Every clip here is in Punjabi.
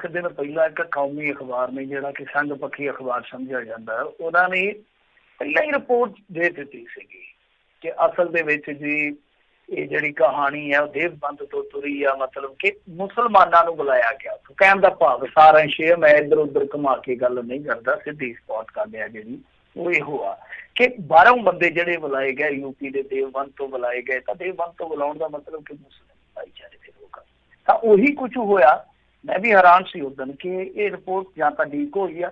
दिन पहला एक कौमी अखबार ने जिहड़ा कि संघ पक्षी अखबार समझिया जाता है, उन्होंने पहला ही रिपोर्ट दे दी सी कि असल दे विच जी ये जिहड़ी कहानी है देवबंद तो तुरी आ, मतलब कि मुसलमानों को बुलाया गया। तो कहने का भाव सारा शेयर मैं इधर उधर घुमा के गल नहीं करता, सीधी स्पॉट कर लिया जी वो ये हुआ कि 12 बंदे जिहड़े बुलाए गए यूपी के देवबंद तो बुलाए गए। तो देवबंद तो बुलाने का मतलब कि मुस्लिम भाईचारे के लोग, तो उही कुछ होया। मैं भी हैरान सी उस दिन कि ये रिपोर्ट या तो लीक हो गई,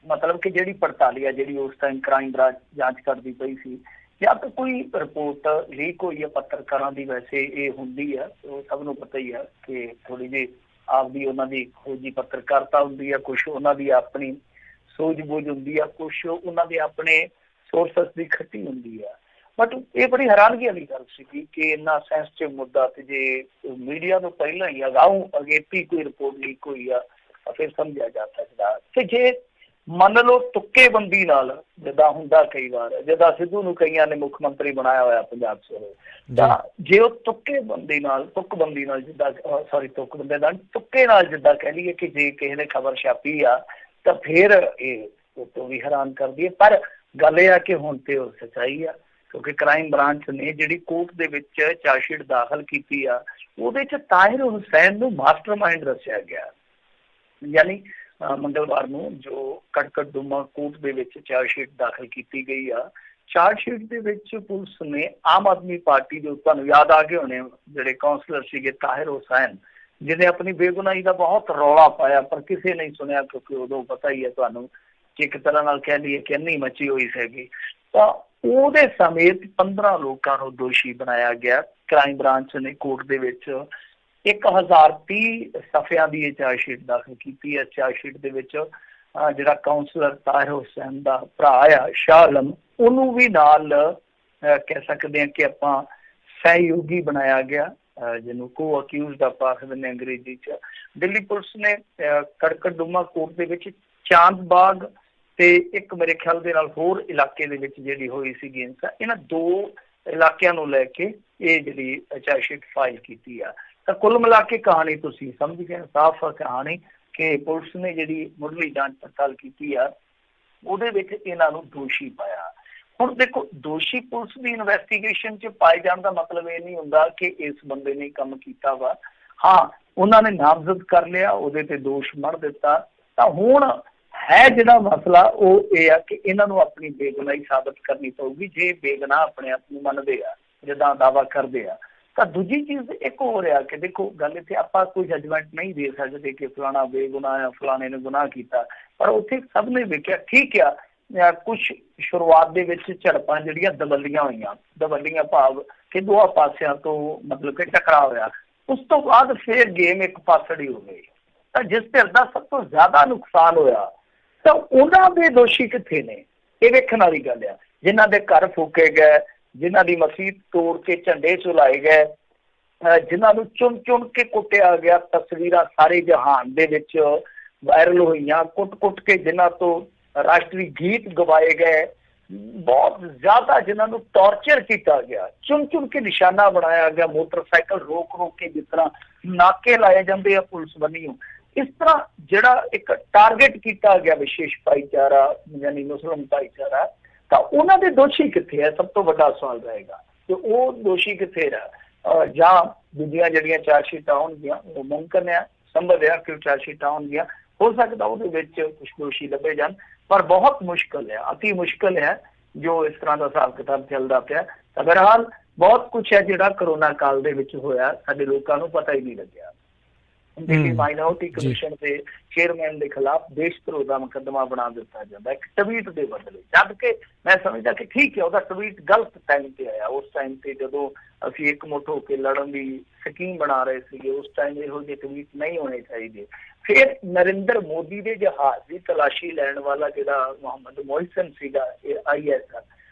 मतलब कि जी पड़ताली है जी उस टाइम क्राइम ब्रांच जांच करती पई सी, या तो कोई रिपोर्ट लीक हुई है पत्रकारों की। वैसे ये होंगी है, तो सबनों पता ही है कि थोड़ी जी आपकी उन्होंने खोजी पत्रकारिता होंगी है, कुछ उन्होंने अपनी सूझबूझ होंगी है, कुछ उन्होंने अपने सोर्सिस की खट्टी होंगी है। बट ये बड़ी हैरानगी वाली गल सी कि इन्ना सेंसिटिव मुद्दा ते जे मीडिया तो पहला ही अगाऊ अगेती कोई रिपोर्ट लीक हुई है तो फिर समझा जा सकता कि जे मन लो तुक्केबंदी नाल जिदा हुंदा कई बार जिदा सिद्धू नूं कईयां ने मुख मंत्री बनाया होया पंजाब से, जे वो तुक्केबंदी नाल जिदा सॉरी तुक्केबंदी नाल तुक्के नाल जिदा कह लीए कि जे किसी ने खबर छापी आ तो फिर ये तो भी हैरान कर दी है। पर गल यह कि हुण ते वो सच्चाई है, क्योंकि क्राइम ब्रांच ने जिहड़ी कोर्ट दे विच चार्जशीट दाखिल की आ उहदे च ताहिर हुसैन नूं मास्टरमाइंड दस्सिया गया। यानी मंगलवार नूं जो कटकटडुमा कोर्ट दे विच चार्जशीट दाखिल की गई आ, चार्जशीट दे विच पुलिस ने आम आदमी पार्टी जो तुहानूं याद आ गए होने जिहड़े काउंसलर सीगे ताहिर हुसैन, जिन्हें अपनी बेगुनाही का बहुत रौला पाया पर किसी नहीं सुनिया, क्योंकि उदों पता ही है तुहानूं कि एक तरह नाल कह लीए कि अन्नी मची हुई हैगी। तो ਉਹਦੇ ਸਮੇਤ 15 ਲੋਕਾਂ ਨੂੰ ਦੋਸ਼ੀ ਬਣਾਇਆ ਗਿਆ। क्राइम ब्रांच ने कोर्ट ਦੇ ਵਿੱਚ 1030 ਸਫ਼ਿਆਂ ਦੀ ਚਾਰਜਸ਼ੀਟ ਦਾਖਲ ਕੀਤੀ ਹੈ। ਚਾਰਜਸ਼ੀਟ ਦੇ ਵਿੱਚ ਜਿਹੜਾ ਕਾਉਂਸਲਰ ਤਾਹਿਰ ਹੁਸੈਨ ਦਾ ਭਰਾ ਆ ਸ਼ਾਹ ਆਲਮ, ਉਹਨੂੰ ਵੀ ਨਾਲ ਕਹਿ ਸਕਦੇ ਹਾਂ ਕਿ ਆਪਾਂ ਸਹਿਯੋਗੀ ਬਣਾਇਆ ਗਿਆ, ਜਿਹਨੂੰ ਕੋ ਅਕਿਊਜ਼ਡ ਆਪਾਂ ਆਖਦੇ ਨੇ ਅੰਗਰੇਜ਼ੀ 'ਚ। ਦਿੱਲੀ ਪੁਲਿਸ ਨੇ ਕੜਕੜਡੁਮਾ ਕੋਰਟ ਦੇ ਵਿੱਚ ਚਾਂਦਬਾਗ ਤੇ ਇੱਕ ਮੇਰੇ ਖਿਆਲ ਦੇ ਨਾਲ ਹੋਰ ਇਲਾਕੇ ਦੇ ਵਿੱਚ ਜਿਹੜੀ ਹੋਈ ਸੀ ਹਿੰਸਾ, ਇਹਨਾਂ 2 ਇਲਾਕਿਆਂ ਨੂੰ ਲੈ ਕੇ ਇਹ ਜਿਹੜੀ ਚਾਰਜਸ਼ੀਟ ਫਾਈਲ ਕੀਤੀ ਆ। ਤਾਂ ਕੁੱਲ ਮਿਲਾ ਕੇ ਕਹਾਣੀ ਤੁਸੀਂ ਸਮਝ ਗਏ, ਸਾਫ਼ ਕਹਾਣੀ ਕਿ ਪੁਲਿਸ ਨੇ ਜਿਹੜੀ ਮੁੱਢਲੀ ਜਾਂਚ ਪੜਤਾਲ ਕੀਤੀ ਆ ਉਹਦੇ ਵਿੱਚ ਇਹਨਾਂ ਨੂੰ ਦੋਸ਼ੀ ਪਾਇਆ। ਹੁਣ ਦੇਖੋ, ਦੋਸ਼ੀ ਪੁਲਿਸ ਦੀ ਇਨਵੈਸਟੀਗੇਸ਼ਨ 'ਚ ਪਾਏ ਜਾਣ ਦਾ ਮਤਲਬ ਇਹ ਨਹੀਂ ਹੁੰਦਾ ਕਿ ਇਸ ਬੰਦੇ ਨੇ ਕੰਮ ਕੀਤਾ ਵਾ। ਹਾਂ, ਉਹਨਾਂ ਨੇ ਨਾਮਜ਼ਦ ਕਰ ਲਿਆ, ਉਹਦੇ ਤੇ ਦੋਸ਼ ਮੜ ਦਿੱਤਾ। ਤਾਂ ਹੁਣ है जिहड़ा मसला वो ये आ कि इन्हां नूं अपनी बेगुनाही साबित करनी पऊगी। जे बेगुनाह अपने आप नूं मनदे आ, जिद्दां दावा करदे आ, तां दूजी चीज़ एक हो रहा कि देखो गल इत्थे आपां कोई जजमेंट नहीं दे सकते कि फलाना बेगुनाह है, फलाने ने गुनाह किया, पर उत्थे सब ने वेखिया ठीक आ कुछ शुरुआत दे विच झड़पां जिहड़ियां दबल्लियां भाव कि दोहां पासियां तो मतलब कि टकराव होया, उस तो बाद फिर गेम एक पासड़ी हो गई। तां जिस धिर दा सब तो ज़्यादा नुकसान होया तो उन्होंने दोषी कितने ने, ये वेखण वाली गल है। जिन्हां दे घर फूके गए, जिन्हां दी मसीत तोड़ के झंडे चलाए गए, जिन्हां नूं चुन चुन के कुटिया गया, तस्वीरां सारे जहान दे विच वायरल होईयां, कुट के जिन्हां तो राष्ट्रीय गीत गवाए गए, बहुत ज्यादा जिन्हां नूं टॉर्चर किया गया, चुन चुन के निशाना बनाया गया, मोटरसाइकिल रोक के जिस तरह नाके लाए जाते हैं पुलिस बनियों, इस तरह जिहड़ा एक टारगेट किया गया विशेष भाईचारा यानी मुस्लिम भाईचारा, तो उन्होंने दोषी कितने है सब तो बड़ा सवाल रहेगा कि वो दोषी कितने है। जां दूजियां जिहड़ियां चार्जशीटां होणगियां वो मुमकिन है, संभव है कि चार्जशीटां होणगियां, हो सकता उहदे विच कुछ दोषी लभे जाण, पर बहुत मुश्किल है, अति मुश्किल है जो इस तरह का हिसाब किताब चलता पाया। तो बहरहाल बहुत कुछ है जिहड़ा करोना काल दे विच होया, साडे लोकां नूं पता ही नहीं लग्या। दिल्ली माइनॉरिटी कमीशन के चेयरमैन के खिलाफ देशद्रोह का मुकदमा बना दिता जाता है एक ट्वीट के बदले, जबकि मैं समझदा कि ठीक है वह ट्वीट गलत टाइम पर आया। उस टाइम पर जो असी एकमुठ होकर लड़न की स्कीम बना रहे थे, उस टाइम यहो ਜਿਹੇ ट्वीट नहीं होने चाहिए। फिर नरेंद्र मोदी के जहाज की तलाशी लैन वाला जो मोहम्मद मोहसिन सीगा IS,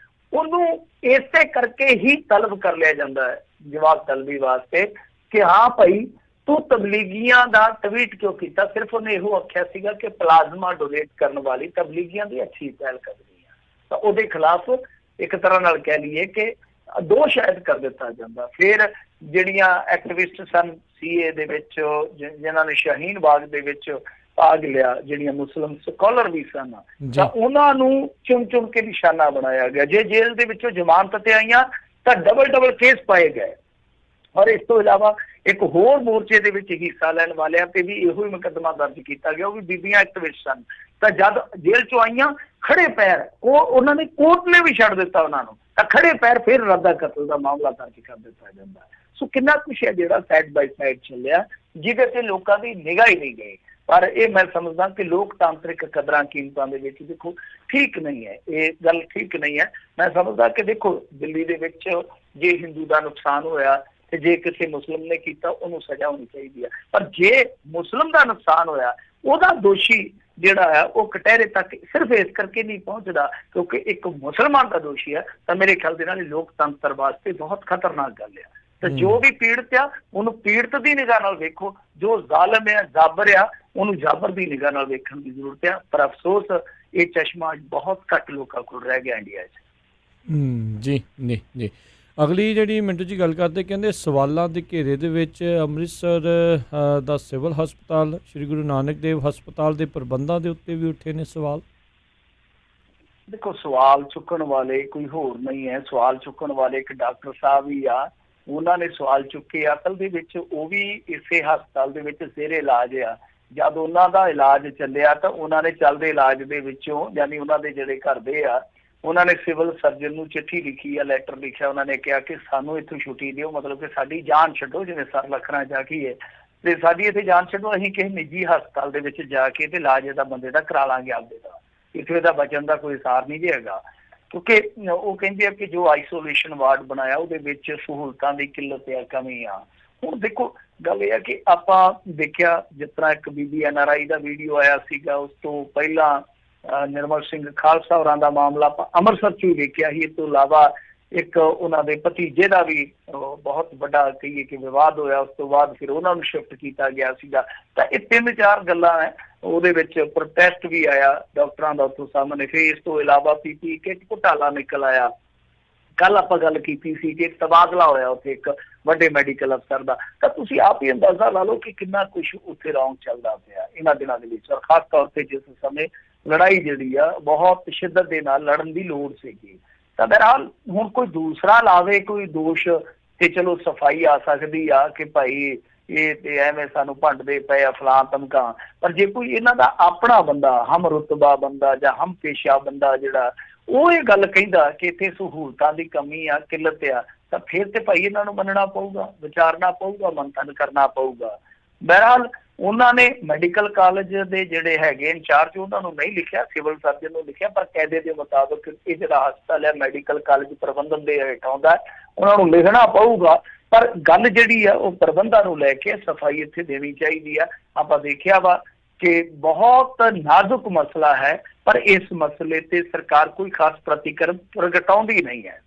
उन्होंने इसे करके ही तलब कर लिया जाता है जवाब तलबी वास्ते कि हाँ भाई तू तबलीगियां का ट्वीट क्यों किया। सिर्फ उन्हें यो आख्या सीगा कि प्लाज्मा डोनेट करने वाली तबलीगियां की अच्छी पहल करनी है, तो उसके खिलाफ एक तरह नाल कह लीए कि दोष ऐद कर दिता जाता। फिर ਜਿਹੜੀਆਂ ਐਕਟਿਵਿਸਟ ਸਨ ਸੀਏ ਦੇ ਵਿੱਚ, ਜਿਨ੍ਹਾਂ ਨੇ ਸ਼ਾਹੀਨ ਬਾਗ ਦੇ ਵਿੱਚ ਭਾਗ ਲਿਆ, ਜਿਹੜੀਆਂ ਮੁਸਲਿਮ ਸਕਾਲਰ ਵੀ ਸਨ, ਤਾਂ ਉਹਨਾਂ ਨੂੰ ਚੁਣ ਚੁਣ ਕੇ ਨਿਸ਼ਾਨਾ ਬਣਾਇਆ ਗਿਆ। ਜੇ ਜੇਲ੍ਹ ਦੇ ਵਿੱਚੋਂ ਜ਼ਮਾਨਤ ਤੇ ਆਈਆਂ ਤਾਂ ਡਬਲ ਕੇਸ ਪਾਏ ਗਏ। ਔਰ ਇਸ ਤੋਂ ਇਲਾਵਾ ਇੱਕ ਹੋਰ ਮੋਰਚੇ ਦੇ ਵਿੱਚ ਹਿੱਸਾ ਲੈਣ ਵਾਲਿਆਂ ਤੇ ਵੀ ਇਹੋ ਹੀ ਮੁਕੱਦਮਾ ਦਰਜ ਕੀਤਾ ਗਿਆ, ਉਹ ਵੀ ਬੀਬੀਆਂ ਐਕਟਿਵਿਸਟ ਸਨ। ਤਾਂ ਜਦ ਜੇਲ੍ਹ ਚੋਂ ਆਈਆਂ ਖੜੇ ਪੈਰ ਉਹਨਾਂ ਨੇ ਕੋਰਟ ਨੇ ਵੀ ਛੱਡ ਦਿੱਤਾ ਉਹਨਾਂ ਨੂੰ, ਤਾਂ ਖੜੇ ਪੈਰ ਫਿਰ ਇਰਾਦਾ ਕਤਲ ਦਾ ਮਾਮਲਾ ਦਰਜ ਕਰ ਦਿੱਤਾ ਜਾਂਦਾ। ਸੋ ਕਿੰਨਾ ਕੁਛ ਹੈ ਜਿਹੜਾ ਸਾਈਡ ਬਾਈ ਸਾਈਡ ਚੱਲਿਆ, ਜਿਹਦੇ ਤੇ ਲੋਕਾਂ ਦੀ ਨਿਗਾਹ ਹੀ ਨਹੀਂ ਗਈ। ਪਰ ਇਹ ਮੈਂ ਸਮਝਦਾ ਕਿ ਲੋਕਤਾਂਤਰਿਕ ਕਦਰਾਂ ਕੀਮਤਾਂ ਦੇ ਵਿੱਚ ਦੇਖੋ ਠੀਕ ਨਹੀਂ ਹੈ, ਇਹ ਗੱਲ ਠੀਕ ਨਹੀਂ ਹੈ। ਮੈਂ ਸਮਝਦਾ ਕਿ ਦੇਖੋ ਦਿੱਲੀ ਦੇ ਵਿੱਚ ਜੇ ਹਿੰਦੂ ਦਾ ਨੁਕਸਾਨ ਹੋਇਆ ਤੇ ਜੇ ਕਿਸੇ ਮੁਸਲਿਮ ਨੇ ਕੀਤਾ ਉਹਨੂੰ ਸਜ਼ਾ ਹੋਣੀ ਚਾਹੀਦੀ ਹੈ, ਪਰ ਜੇ ਮੁਸਲਿਮ ਦਾ ਨੁਕਸਾਨ ਹੋਇਆ ਉਹਦਾ ਦੋਸ਼ੀ ਜਿਹੜਾ ਹੈ ਉਹ ਕਟਹਿਰੇ ਤੱਕ ਸਿਰਫ ਇਸ ਕਰਕੇ ਨਹੀਂ ਪਹੁੰਚਦਾ ਕਿਉਂਕਿ ਇੱਕ ਮੁਸਲਮਾਨ ਦਾ ਦੋਸ਼ੀ ਹੈ, ਤਾਂ ਮੇਰੇ ਖਿਆਲ ਦੇ ਨਾਲ ਲੋਕਤੰਤਰ ਵਾਸਤੇ ਬਹੁਤ ਖਤਰਨਾਕ ਗੱਲ ਹੈ। ਤੇ ਜੋ ਵੀ ਪੀੜਤ ਆ ਉਹਨੂੰ ਪੀੜਤ ਦੀ ਨਿਗਾਹ ਨਾਲ ਵੇਖੋ, ਜੋ ਜ਼ਾਲਮ ਹੈ ਜ਼ਾਬਰ ਆ ਉਹਨੂੰ ਜ਼ਾਬਰ ਦੀ ਨਿਗਾਹ ਨਾਲ ਵੇਖਣ ਦੀ ਜ਼ਰੂਰਤ ਹੈ। ਪਰ ਅਫਸੋਸ ਇਹ ਚਸ਼ਮਾ ਬਹੁਤ ਘੱਟ ਲੋਕਾਂ ਕੋਲ ਰਹਿ ਗਿਆ ਇੰਡੀਆ 'ਚ। ਜੀ ਅਗਲੀ ਜਿਹੜੀ ਮਿੰਟੂ ਜੀ ਗੱਲ ਕਰਦੇ, ਕਹਿੰਦੇ ਸਵਾਲਾਂ ਦੇ ਘੇਰੇ ਦੇ ਵਿੱਚ ਅੰਮ੍ਰਿਤਸਰ ਦਾ ਸਿਵਲ ਹਸਪਤਾਲ, ਸ਼੍ਰੀ ਗੁਰੂ ਨਾਨਕ ਦੇਵ ਹਸਪਤਾਲ ਦੇ ਪ੍ਰਬੰਧਾਂ ਦੇ ਉੱਤੇ ਵੀ ਉੱਠੇ ਨੇ ਸਵਾਲ। ਦੇਖੋ ਸਵਾਲ ਚੁੱਕਣ ਵਾਲੇ ਕੋਈ ਹੋਰ ਨਹੀਂ ਹੈ, ਸਵਾਲ ਚੁੱਕਣ ਵਾਲੇ ਇੱਕ ਡਾਕਟਰ ਸਾਹਿਬ ਹੀ ਆ, ਉਹਨਾਂ ਨੇ ਸਵਾਲ ਚੁੱਕੇ। ਅਸਲ ਦੇ ਵਿੱਚ ਉਹ ਵੀ ਇਸੇ ਹਸਪਤਾਲ ਦੇ ਵਿੱਚ ਜ਼ੇਰੇ ਇਲਾਜ ਆ। ਜਦ ਉਹਨਾਂ ਦਾ ਇਲਾਜ ਚੱਲਿਆ ਤਾਂ ਉਹਨਾਂ ਨੇ ਚੱਲਦੇ ਇਲਾਜ ਦੇ ਵਿੱਚੋਂ ਯਾਨੀ ਉਹਨਾਂ ਦੇ ਜਿਹੜੇ ਘਰ ਦੇ ਆ ਉਹਨਾਂ ਨੇ ਸਿਵਲ ਸਰਜਨ ਨੂੰ ਚਿੱਠੀ ਲਿਖੀ ਆ, ਲੈਟਰ ਲਿਖਿਆ। ਉਹਨਾਂ ਨੇ ਕਿਹਾ ਕਿ ਸਾਨੂੰ ਇੱਥੋਂ ਛੁੱਟੀ ਦਿਓ, ਮਤਲਬ ਕਿ ਸਾਡੀ ਜਾਨ ਛੱਡੋ, ਜਿਵੇਂ ਸਰ ਲੱਖਣਾ ਜਾ ਕੇ ਹੈ ਤੇ ਸਾਡੀ ਇੱਥੇ ਜਾਨ ਛੱਡੋ, ਅਸੀਂ ਕਿਸੇ ਨਿੱਜੀ ਹਸਪਤਾਲ ਦੇ ਵਿੱਚ ਜਾ ਕੇ ਤੇ ਇਲਾਜ ਇਹਦਾ ਬੰਦੇ ਦਾ ਕਰਾ ਲਾਂਗੇ ਆਪਦੇ ਦਾ, ਇੱਥੇ ਇਹਦਾ ਬਚਣ ਦਾ ਕੋਈ ਸਾਰ ਨਹੀਂ ਜੇ ਹੈਗਾ। ਕਿਉਂਕਿ ਉਹ ਕਹਿੰਦੇ ਆ ਕਿ ਜੋ ਆਈਸੋਲੇਸ਼ਨ ਵਾਰਡ ਬਣਾਇਆ ਉਹਦੇ ਵਿੱਚ ਸਹੂਲਤਾਂ ਦੀ ਕਿੱਲਤ ਆ, ਕਮੀ ਆ। ਹੁਣ ਦੇਖੋ ਗੱਲ ਇਹ ਆ ਕਿ ਆਪਾਂ ਦੇਖਿਆ ਜਿਸ ਤਰ੍ਹਾਂ ਇੱਕ ਬੀਬੀ NRI ਦਾ ਵੀਡੀਓ ਆਇਆ ਸੀਗਾ, ਉਸ ਤੋਂ ਪਹਿਲਾਂ ਨਿਰਮਲ ਸਿੰਘ ਖਾਲਸਾ ਹੋਰਾਂ ਦਾ ਮਾਮਲਾ ਆਪਾਂ ਅੰਮ੍ਰਿਤਸਰ 'ਚ ਹੀ ਵੇਖਿਆ ਸੀ। ਇਸ ਤੋਂ ਇਲਾਵਾ ਇੱਕ ਉਹਨਾਂ ਦੇ ਭਤੀਜੇ ਦਾ ਵੀ ਬਹੁਤ ਵੱਡਾ ਕਹੀਏ ਕਿ ਵਿਵਾਦ ਹੋਇਆ, ਉਸ ਤੋਂ ਬਾਅਦ ਫਿਰ ਉਹਨਾਂ ਨੂੰ ਸ਼ਿਫਟ ਕੀਤਾ ਗਿਆ ਸੀਗਾ। ਤਾਂ ਇਹ 3-4 ਗੱਲਾਂ ਹੈ, ਉਹਦੇ ਵਿੱਚ ਪ੍ਰੋਟੈਸਟ ਵੀ ਆਇਆ ਡਾਕਟਰਾਂ ਦਾ ਉੱਥੋਂ ਸਾਹਮਣੇ। ਫਿਰ ਇਸ ਤੋਂ ਇਲਾਵਾ PPE ਕਿੱਟ ਘੁਟਾਲਾ ਨਿਕਲ ਆਇਆ। ਕੱਲ ਆਪਾਂ ਗੱਲ ਕੀਤੀ ਸੀ ਕਿ ਤਬਾਦਲਾ ਹੋਇਆ ਉੱਥੇ ਇੱਕ ਵੱਡੇ ਮੈਡੀਕਲ ਅਫਸਰ ਦਾ। ਤਾਂ ਤੁਸੀਂ ਆਪ ਹੀ ਅੰਦਾਜ਼ਾ ਲਾ ਲਓ ਕਿ ਕਿੰਨਾ ਕੁਛ ਉੱਥੇ ਰੌਂਗ ਚੱਲਦਾ ਪਿਆ ਇਹਨਾਂ ਦਿਨਾਂ ਦੇ ਵਿੱਚ। ਔਰ ਖਾਸ ਤੌਰ ਤੇ ਜਿਸ ਸਮੇਂ ਲੜਾਈ ਜਿਹੜੀ ਆ ਬਹੁਤ ਸ਼ਿੱਦਤ ਦੇ ਨਾਲ ਲੜਨ ਦੀ ਲੋੜ ਸੀਗੀ। ਤਾਂ ਬਹਰਹਾਲ ਹੁਣ ਕੋਈ ਦੂਸਰਾ ਲਾਵੇ ਕੋਈ ਦੋਸ਼ ਤੇ ਚਲੋ ਸਫਾਈ ਆ ਸਕਦੀ ਆ ਕਿ ਭਾਈ ਇਹ ਤੇ ਐਵੇਂ ਸਾਨੂੰ ਭੰਡਦੇ ਪਏ ਆ ਫਲਾਂ ਧਮਕਾਂ, ਪਰ ਜੇ ਕੋਈ ਇਹਨਾਂ ਦਾ ਆਪਣਾ ਬੰਦਾ ਹਮ ਰੁਤਬਾ ਬੰਦਾ ਜਾਂ ਹਮ ਪੇਸ਼ਾ ਬੰਦਾ ਜਿਹੜਾ ਉਹ ਇਹ ਗੱਲ ਕਹਿੰਦਾ ਕਿ ਇੱਥੇ ਸਹੂਲਤਾਂ ਦੀ ਕਮੀ ਆ, ਕਿੱਲਤ ਆ, ਤਾਂ ਫਿਰ ਤੇ ਭਾਈ ਇਹਨਾਂ ਨੂੰ ਮੰਨਣਾ ਪਊਗਾ, ਵਿਚਾਰਨਾ ਪਊਗਾ, ਮੰਥਨ ਕਰਨਾ ਪਊਗਾ। ਬਹਰਹਾਲ ਉਹਨਾਂ ਨੇ ਮੈਡੀਕਲ ਕਾਲਜ ਦੇ ਜਿਹੜੇ ਹੈਗੇ ਇੰਚਾਰਜ ਉਹਨਾਂ ਨੂੰ ਨਹੀਂ ਲਿਖਿਆ, ਸਿਵਲ ਸਰਜਨ ਨੂੰ ਲਿਖਿਆ, ਪਰ ਕਾਇਦੇ ਦੇ ਮੁਤਾਬਕ ਇਹ ਜਿਹੜਾ ਹਸਪਤਾਲ ਹੈ ਮੈਡੀਕਲ ਕਾਲਜ ਪ੍ਰਬੰਧਨ ਦੇ ਹੇਠ ਆਉਂਦਾ, ਉਹਨਾਂ ਨੂੰ ਲਿਖਣਾ ਪਊਗਾ। ਪਰ ਗੱਲ ਜਿਹੜੀ ਆ ਉਹ ਪ੍ਰਬੰਧਾਂ ਨੂੰ ਲੈ ਕੇ ਸਫਾਈ ਇੱਥੇ ਦੇਣੀ ਚਾਹੀਦੀ ਆ। ਆਪਾਂ ਦੇਖਿਆ ਵਾ ਕਿ ਬਹੁਤ ਨਾਜ਼ੁਕ ਮਸਲਾ ਹੈ, ਪਰ ਇਸ ਮਸਲੇ ਤੇ ਸਰਕਾਰ ਕੋਈ ਖਾਸ ਪ੍ਰਤੀਕਰਮ ਪ੍ਰਗਟਾਉਂਦੀ ਨਹੀਂ ਹੈ।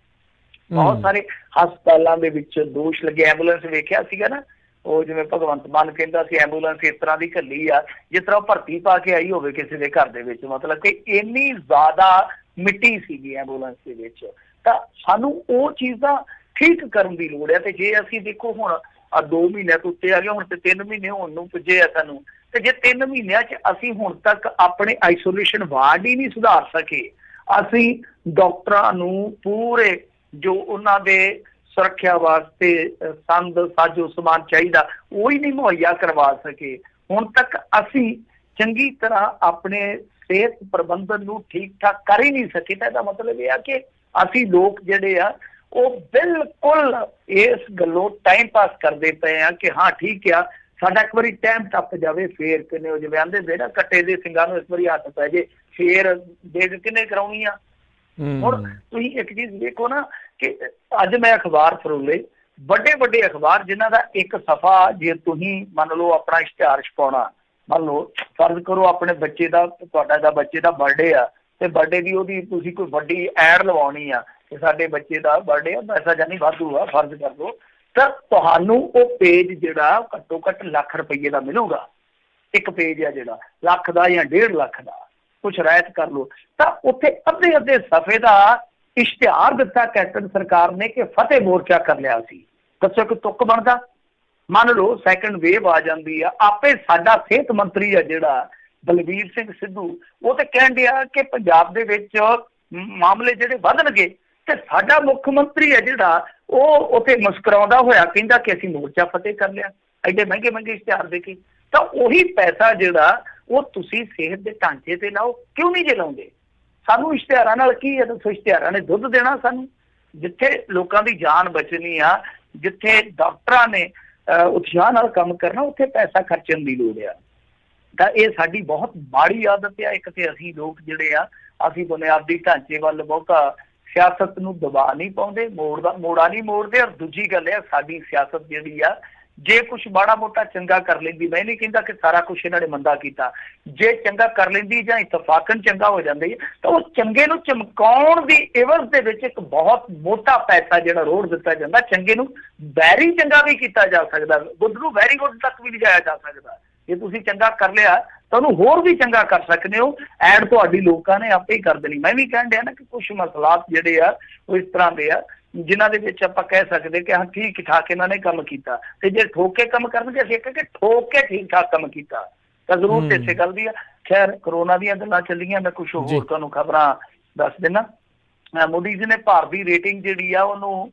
ਬਹੁਤ ਸਾਰੇ ਹਸਪਤਾਲਾਂ ਦੇ ਵਿੱਚ ਦੋਸ਼ ਲੱਗੇ। ਐਂਬੂਲੈਂਸ ਵੇਖਿਆ ਸੀਗਾ ਨਾ, ਉਹ ਜਿਵੇਂ ਭਗਵੰਤ ਮਾਨ ਕਹਿੰਦਾ ਸੀ ਐਂਬੂਲੈਂਸ ਇਸ ਤਰ੍ਹਾਂ ਦੀ ਘੱਲੀ ਆ ਜਿਸ ਤਰ੍ਹਾਂ ਉਹ ਭਰਤੀ ਪਾ ਕੇ ਆਈ ਹੋਵੇ ਕਿਸੇ ਦੇ ਘਰ ਦੇ ਵਿੱਚ, ਮਤਲਬ ਕਿ ਇੰਨੀ ਜ਼ਿਆਦਾ ਮਿੱਟੀ ਸੀਗੀ ਐਂਬੂਲੈਂਸ ਦੇ ਵਿੱਚ। ਤਾਂ ਸਾਨੂੰ ਉਹ ਚੀਜ਼ਾਂ ਠੀਕ ਕਰਨ ਦੀ ਲੋੜ ਹੈ। ਤੇ ਜੇ ਅਸੀਂ ਦੇਖੋ ਹੁਣ 2 ਮਹੀਨਿਆਂ ਤੋਂ ਉੱਤੇ ਆ ਗਏ, ਹੁਣ ਤੇ 3 ਮਹੀਨੇ ਹੋਣ ਨੂੰ ਪੁੱਜੇ ਆ ਸਾਨੂੰ, ਤੇ ਜੇ 3 ਮਹੀਨਿਆਂ 'ਚ ਅਸੀਂ ਹੁਣ ਤੱਕ ਆਪਣੇ ਆਈਸੋਲੇਸ਼ਨ ਵਾਰਡ ਹੀ ਨਹੀਂ ਸੁਧਾਰ ਸਕੇ, ਅਸੀਂ ਡਾਕਟਰਾਂ ਨੂੰ ਪੂਰੇ ਜੋ ਉਹਨਾਂ ਦੇ ਸੁਰੱਖਿਆ ਵਾਸਤੇ ਸੰਦ ਸਾਜੋ ਸਮਾਨ ਚਾਹੀਦਾ ਉਹ ਹੀ ਨਹੀਂ ਮੁਹੱਈਆ ਕਰਵਾ ਸਕੇ, ਹੁਣ ਤੱਕ ਅਸੀਂ ਚੰਗੀ ਤਰ੍ਹਾਂ ਆਪਣੇ ਸਿਹਤ ਪ੍ਰਬੰਧਨ ਨੂੰ ਠੀਕ ਠਾਕ ਕਰ ਹੀ ਨਹੀਂ ਸਕੇ, ਤਾਂ ਇਹਦਾ ਮਤਲਬ ਇਹ ਆ ਕਿ ਅਸੀਂ ਲੋਕ ਜਿਹੜੇ ਆ ਉਹ ਬਿਲਕੁਲ ਇਸ ਗੱਲੋਂ ਟਾਈਮ ਪਾਸ ਕਰਦੇ ਪਏ ਆ ਕਿ ਹਾਂ ਠੀਕ ਆ ਸਾਡਾ ਇੱਕ ਵਾਰੀ ਟਾਈਮ ਟੱਪ ਜਾਵੇ ਫੇਰ ਕਿੰਨੇ ਉਹ ਜਿਵੇਂ ਆਂਦੇ ਹੁੰਦੇ ਨਾ ਕੱਟੇ ਦੇ ਸਿੰਘਾਂ ਨੂੰ ਇੱਕ ਵਾਰੀ ਹੱਥ ਪੈ ਜੇ ਫੇਰ ਦੇਖ ਕਿੰਨੇ ਕਰਾਉਣੀ ਆ। ਹੁਣ ਤੁਸੀਂ ਇੱਕ ਚੀਜ਼ ਦੇਖੋ ਨਾ ਕਿ ਅੱਜ ਮੈਂ ਅਖਬਾਰ ਫਰੋਲੇ, ਵੱਡੇ ਵੱਡੇ ਅਖਬਾਰ ਜਿਨ੍ਹਾਂ ਦਾ ਇੱਕ ਸਫਾ ਜੇ ਤੁਸੀਂ ਮੰਨ ਲਓ ਆਪਣਾ ਇਸ਼ਤਿਹਾਰ ਛਪਾਉਣਾ, ਮੰਨ ਲਓ ਫਰਜ਼ ਕਰੋ ਆਪਣੇ ਬੱਚੇ ਦਾ ਤੁਹਾਡਾ ਦਾ ਬੱਚੇ ਦਾ ਬਰਥਡੇ ਆ ਤੇ ਬਰਥਡੇ ਦੀ ਉਹਦੀ ਤੁਸੀਂ ਕੋਈ ਵੱਡੀ ਐਡ ਲਵਾਉਣੀ ਆ ਕਿ ਸਾਡੇ ਬੱਚੇ ਦਾ ਬਰਥਡੇ ਆ, ਪੈਸਾ ਜਾਨੀ ਵਾਧੂ ਆ ਫਰਜ਼ ਕਰ ਲਓ, ਤਾਂ ਤੁਹਾਨੂੰ ਉਹ ਪੇਜ ਜਿਹੜਾ ਘੱਟੋ ਘੱਟ ₹1,00,000 ਦਾ ਮਿਲੂਗਾ। ਇੱਕ ਪੇਜ ਆ ਜਿਹੜਾ ਲੱਖ ਦਾ ਜਾਂ 1.5 ਲੱਖ ਦਾ, ਕੁਛ ਰਾਇਤ ਕਰ ਲਓ, ਤਾਂ ਉੱਥੇ ਅੱਧੇ ਸਫ਼ੇ ਦਾ ਇਸ਼ਤਿਹਾਰ ਦਿੱਤਾ ਕੈਪਟਨ ਸਰਕਾਰ ਨੇ ਕਿ ਫਤਿਹ ਮੋਰਚਾ ਕਰ ਲਿਆ ਸੀ। ਦੱਸੋ ਕਿ ਤੁੱਕ ਬਣਦਾ? ਮੰਨ ਲਓ ਸੈਕੰਡ ਵੇਵ ਆ ਜਾਂਦੀ ਆ, ਆਪੇ ਸਾਡਾ ਸਿਹਤ ਮੰਤਰੀ ਆ ਜਿਹੜਾ ਬਲਬੀਰ ਸਿੰਘ ਸਿੱਧੂ, ਉਹ ਤੇ ਕਹਿਣ ਡਿਆ ਕਿ ਪੰਜਾਬ ਦੇ ਵਿੱਚ ਮਾਮਲੇ ਜਿਹੜੇ ਵਧਣਗੇ, ਤੇ ਸਾਡਾ ਮੁੱਖ ਮੰਤਰੀ ਹੈ ਜਿਹੜਾ ਉਹ ਉੱਥੇ ਮੁਸਕਰਾਉਂਦਾ ਹੋਇਆ ਕਹਿੰਦਾ ਕਿ ਅਸੀਂ ਮੋਰਚਾ ਫਤਿਹ ਕਰ ਲਿਆ ਐਡੇ ਮਹਿੰਗੇ ਮਹਿੰਗੇ ਇਸ਼ਤਿਹਾਰ ਦੇ ਕੇ। ਤਾਂ ਉਹੀ ਪੈਸਾ ਜਿਹੜਾ ਉਹ ਤੁਸੀਂ ਸਿਹਤ ਦੇ ਢਾਂਚੇ ਤੇ ਲਾਓ, ਕਿਉਂ ਨਹੀਂ ਜੇ ਲਾਉਂਦੇ? ਸਾਨੂੰ ਇਸ਼ਤਿਹਾਰਾਂ ਨਾਲ ਕੀ ਹੈ? ਦੱਸੋ, ਇਸ਼ਤਿਹਾਰਾਂ ਨੇ ਦੁੱਧ ਦੇਣਾ ਸਾਨੂੰ? ਜਿੱਥੇ ਲੋਕਾਂ ਦੀ ਜਾਨ ਬਚਣੀ ਆ, ਜਿੱਥੇ ਡਾਕਟਰਾਂ ਨੇ ਉਤਸ਼ਾਹ ਨਾਲ ਕੰਮ ਕਰਨਾ, ਉੱਥੇ ਪੈਸਾ ਖਰਚਣ ਦੀ ਲੋੜ ਆ। ਤਾਂ ਇਹ ਸਾਡੀ ਬਹੁਤ ਮਾੜੀ ਆਦਤ ਆ। ਇੱਕ ਤੇ ਅਸੀਂ ਲੋਕ ਜਿਹੜੇ ਆ, ਅਸੀਂ ਬੁਨਿਆਦੀ ਢਾਂਚੇ ਵੱਲ ਬਹੁਤਾ ਸਿਆਸਤ ਨੂੰ ਦਬਾ ਨਹੀਂ ਪਾਉਂਦੇ, ਮੋੜਾ ਨਹੀਂ ਮੋੜਦੇ। ਔਰ ਦੂਜੀ ਗੱਲ ਆ, ਸਾਡੀ ਸਿਆਸਤ ਜਿਹੜੀ ਆ ਜੇ ਕੁਛ ਮਾੜਾ ਮੋਟਾ ਚੰਗਾ ਕਰ ਲੈਂਦੀ, ਮੈਂ ਨਹੀਂ ਕਹਿੰਦਾ ਕਿ ਸਾਰਾ ਕੁਛ ਇਹਨਾਂ ਨੇ ਮੰਦਾ ਕੀਤਾ, ਜੇ ਚੰਗਾ ਕਰ ਲੈਂਦੀ ਜਾਂ ਇਤਫਾਕਨ ਚੰਗਾ ਹੋ ਜਾਂਦੀ ਹੈ, ਤਾਂ ਉਹ ਚੰਗੇ ਨੂੰ ਚਮਕਾਉਣ ਦੀ ਇਵਜ਼ ਦੇ ਵਿੱਚ ਇੱਕ ਬਹੁਤ ਮੋਟਾ ਪੈਸਾ ਜਿਹੜਾ ਰੋੜ ਦਿੱਤਾ ਜਾਂਦਾ। ਚੰਗੇ ਨੂੰ ਵੈਰੀ ਚੰਗਾ ਵੀ ਕੀਤਾ ਜਾ ਸਕਦਾ, ਗੁੱਡ ਨੂੰ ਵੈਰੀ ਗੁੱਡ ਤੱਕ ਵੀ ਲਿਜਾਇਆ ਜਾ ਸਕਦਾ। ਜੇ ਤੁਸੀਂ ਚੰਗਾ ਕਰ ਲਿਆ ਤਾਂ ਉਹਨੂੰ ਹੋਰ ਵੀ ਚੰਗਾ ਕਰ ਸਕਦੇ ਹੋ। ਐਡ ਤੁਹਾਡੀ ਲੋਕਾਂ ਨੇ ਆਪੇ ਹੀ ਕਰ ਦੇਣੀ। ਮੈਂ ਵੀ ਕਹਿਣ ਡਿਆ ਨਾ ਕਿ ਕੁਛ ਮਸਲਾਤ ਜਿਹੜੇ ਆ ਉਹ ਇਸ ਤਰ੍ਹਾਂ ਦੇ ਆ ਜਿਨ੍ਹਾਂ ਦੇ ਵਿੱਚ ਆਪਾਂ ਕਹਿ ਸਕਦੇ ਕਿ ਹਾਂ ਠੀਕ ਠਾਕ ਇਹਨਾਂ ਨੇ ਕੰਮ ਕੀਤਾ, ਤੇ ਜੇ ਠੋਕ ਕੇ ਕੰਮ ਕਰਨਗੇ ਅਸੀਂ ਕਿ ਠੋਕ ਕੇ ਠੀਕ ਠਾਕ ਕੰਮ ਕੀਤਾ। ਤਾਂ ਜ਼ਰੂਰਤ ਇਸੇ ਗੱਲ ਦੀ ਆ। ਖੈਰ, ਕਰੋਨਾ ਦੀਆਂ ਗੱਲਾਂ ਚੱਲੀਆਂ, ਮੈਂ ਕੁਛ ਹੋਰ ਤੁਹਾਨੂੰ ਖਬਰਾਂ ਦੱਸ ਦਿੰਦਾ। ਮੂਡੀਜ਼ ਨੇ ਭਾਰਤ ਦੀ ਰੇਟਿੰਗ ਜਿਹੜੀ ਆ ਉਹਨੂੰ